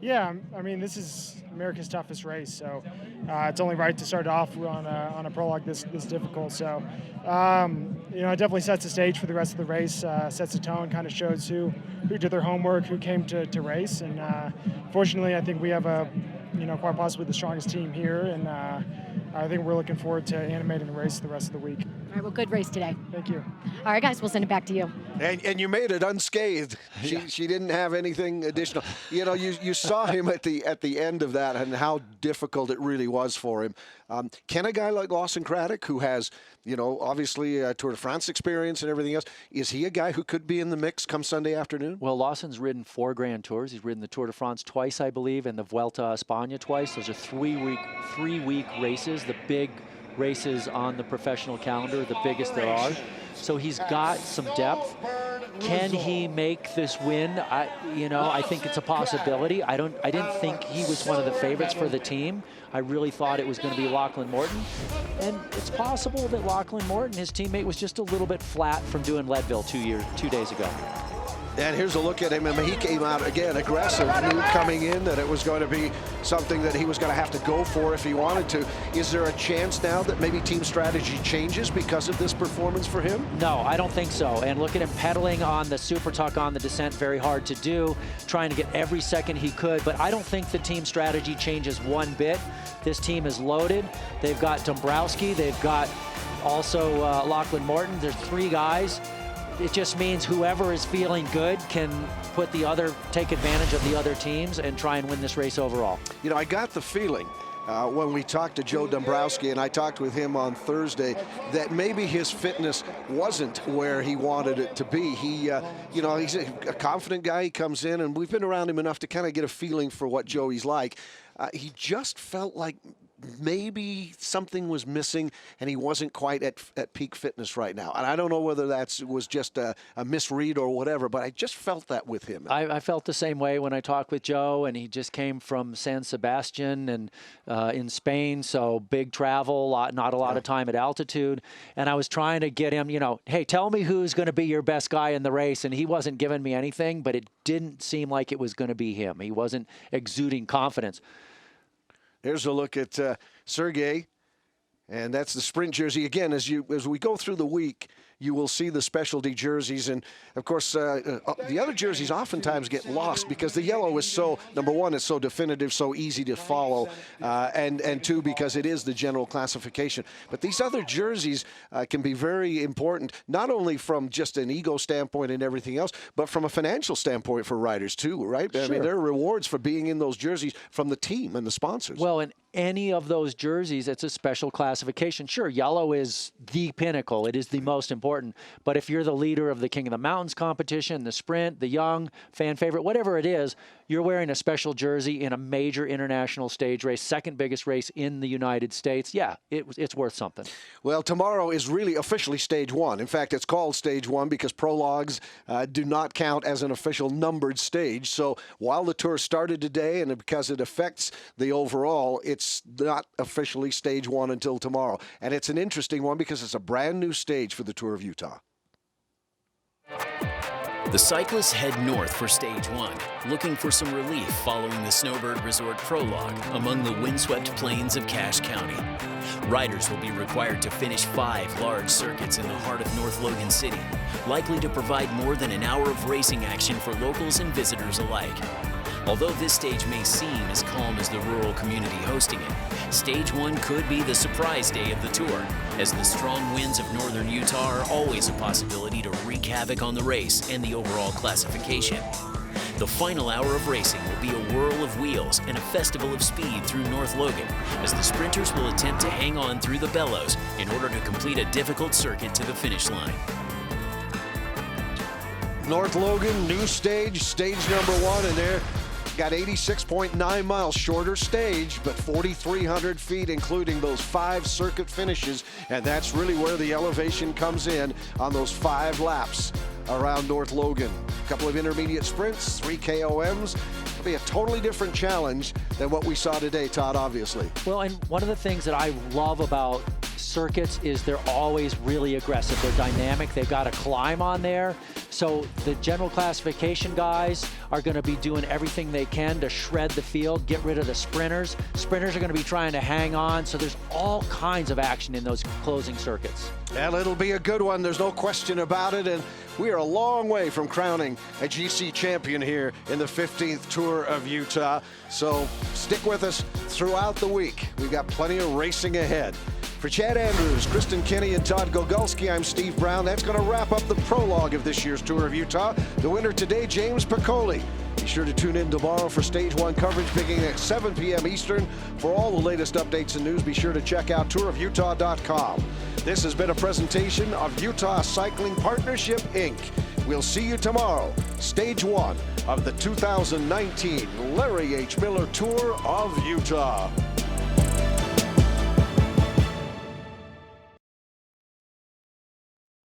Yeah, I mean, this is America's toughest race, so it's only right to start off on a prologue this difficult. So, it definitely sets the stage for the rest of the race, sets the tone, kind of shows who did their homework, who came to race. And fortunately, I think we have quite possibly the strongest team here, and I think we're looking forward to animating the race the rest of the week. All right, well, good race today. Thank you. All right, guys, we'll send it back to you. And you made it unscathed. She didn't have anything additional. You know, you saw him at the end of that and how difficult it really was for him. Can a guy like Lawson Craddock, who has, you know, obviously Tour de France experience and everything else, is he a guy who could be in the mix come Sunday afternoon? Well, Lawson's ridden 4 Grand Tours. He's ridden the Tour de France twice, I believe, and the Vuelta a España twice. Those are three-week races, the big races on the professional calendar, the biggest there are. So he's got some depth. Can he make this win? I think it's a possibility. I didn't think he was one of the favorites for the team. I really thought it was going to be Lachlan Morton. And it's possible that Lachlan Morton, his teammate, was just a little bit flat from doing Leadville 2 days ago. And here's a look at him. I mean, he came out, again, aggressive, knew coming in that it was going to be something that he was going to have to go for if he wanted to. Is there a chance now that maybe team strategy changes because of this performance for him? No, I don't think so. And look at him pedaling on the super tuck on the descent, very hard to do, trying to get every second he could. But I don't think the team strategy changes one bit. This team is loaded. They've got Dombrowski. They've got also Lachlan Morton. There's 3 guys. It just means whoever is feeling good can take advantage of the other teams and try and win this race overall. You know, I got the feeling when we talked to Joe Dombrowski, and I talked with him on Thursday, that maybe his fitness wasn't where he wanted it to be. He, you know, he's a confident guy. He comes in, and we've been around him enough to kind of get a feeling for what Joey's like. He just felt like maybe something was missing and he wasn't quite at peak fitness right now. And I don't know whether that was just a misread or whatever, but I just felt that with him. I felt the same way when I talked with Joe, and he just came from San Sebastian and in Spain, so big travel, not a lot of time at altitude. And I was trying to get him, you know, hey, tell me who's going to be your best guy in the race. And he wasn't giving me anything, but it didn't seem like it was going to be him. He wasn't exuding confidence. Here's a look at Sergey, and that's the sprint jersey. Again, as we go through the week, you will see the specialty jerseys. And, of course, the other jerseys oftentimes get lost because the yellow is so, number one, it's so definitive, so easy to follow, and 2, because it is the general classification. But these other jerseys can be very important, not only from just an ego standpoint and everything else, but from a financial standpoint for riders, too, right? Sure. I mean, there are rewards for being in those jerseys from the team and the sponsors. Well, and any of those jerseys, it's a special classification. Sure, yellow is the pinnacle. It is the most important. But if you're the leader of the King of the Mountains competition, the sprint, the young, fan favorite, whatever it is, you're wearing a special jersey in a major international stage race, second biggest race in the United States. Yeah, it's worth something. Well, tomorrow is really officially stage 1. In fact, it's called stage 1 because prologues do not count as an official numbered stage. So while the tour started today and because it affects the overall, it's not officially stage 1 until tomorrow. And it's an interesting one because it's a brand new stage for the Tour of Utah. The cyclists head north for stage 1, looking for some relief following the Snowbird Resort Prologue among the windswept plains of Cache County. Riders will be required to finish 5 large circuits in the heart of North Logan City, likely to provide more than an hour of racing action for locals and visitors alike. Although this stage may seem as calm as the rural community hosting it, Stage 1 could be the surprise day of the tour, as the strong winds of northern Utah are always a possibility to wreak havoc on the race and the overall classification. The final hour of racing will be a whirl of wheels and a festival of speed through North Logan, as the sprinters will attempt to hang on through the bellows in order to complete a difficult circuit to the finish line. North Logan, new stage, stage number 1, and there got 86.9 miles, shorter stage, but 4,300 feet, including those 5 circuit finishes, and that's really where the elevation comes in on those 5 laps around North Logan. A couple of intermediate sprints, 3 KOMs. It'll be a totally different challenge than what we saw today, Todd, obviously. Well, and one of the things that I love about circuits is they're always really aggressive. They're dynamic. They've got a climb on there. So the general classification guys are going to be doing everything they can to shred the field, get rid of the sprinters. Sprinters are going to be trying to hang on. So there's all kinds of action in those closing circuits. Well, it'll be a good one. There's no question about it. And we are a long way from crowning a GC champion here in the 15th Tour of Utah. So stick with us throughout the week. We've got plenty of racing ahead. For Chad Andrews, Kristen Kinney, and Todd Gogulski, I'm Steve Brown. That's going to wrap up the prologue of this year's Tour of Utah. The winner today, James Piccoli. Be sure to tune in tomorrow for Stage 1 coverage beginning at 7 p.m. Eastern. For all the latest updates and news, be sure to check out tourofutah.com. This has been a presentation of Utah Cycling Partnership, Inc. We'll see you tomorrow, Stage 1 of the 2019 Larry H. Miller Tour of Utah.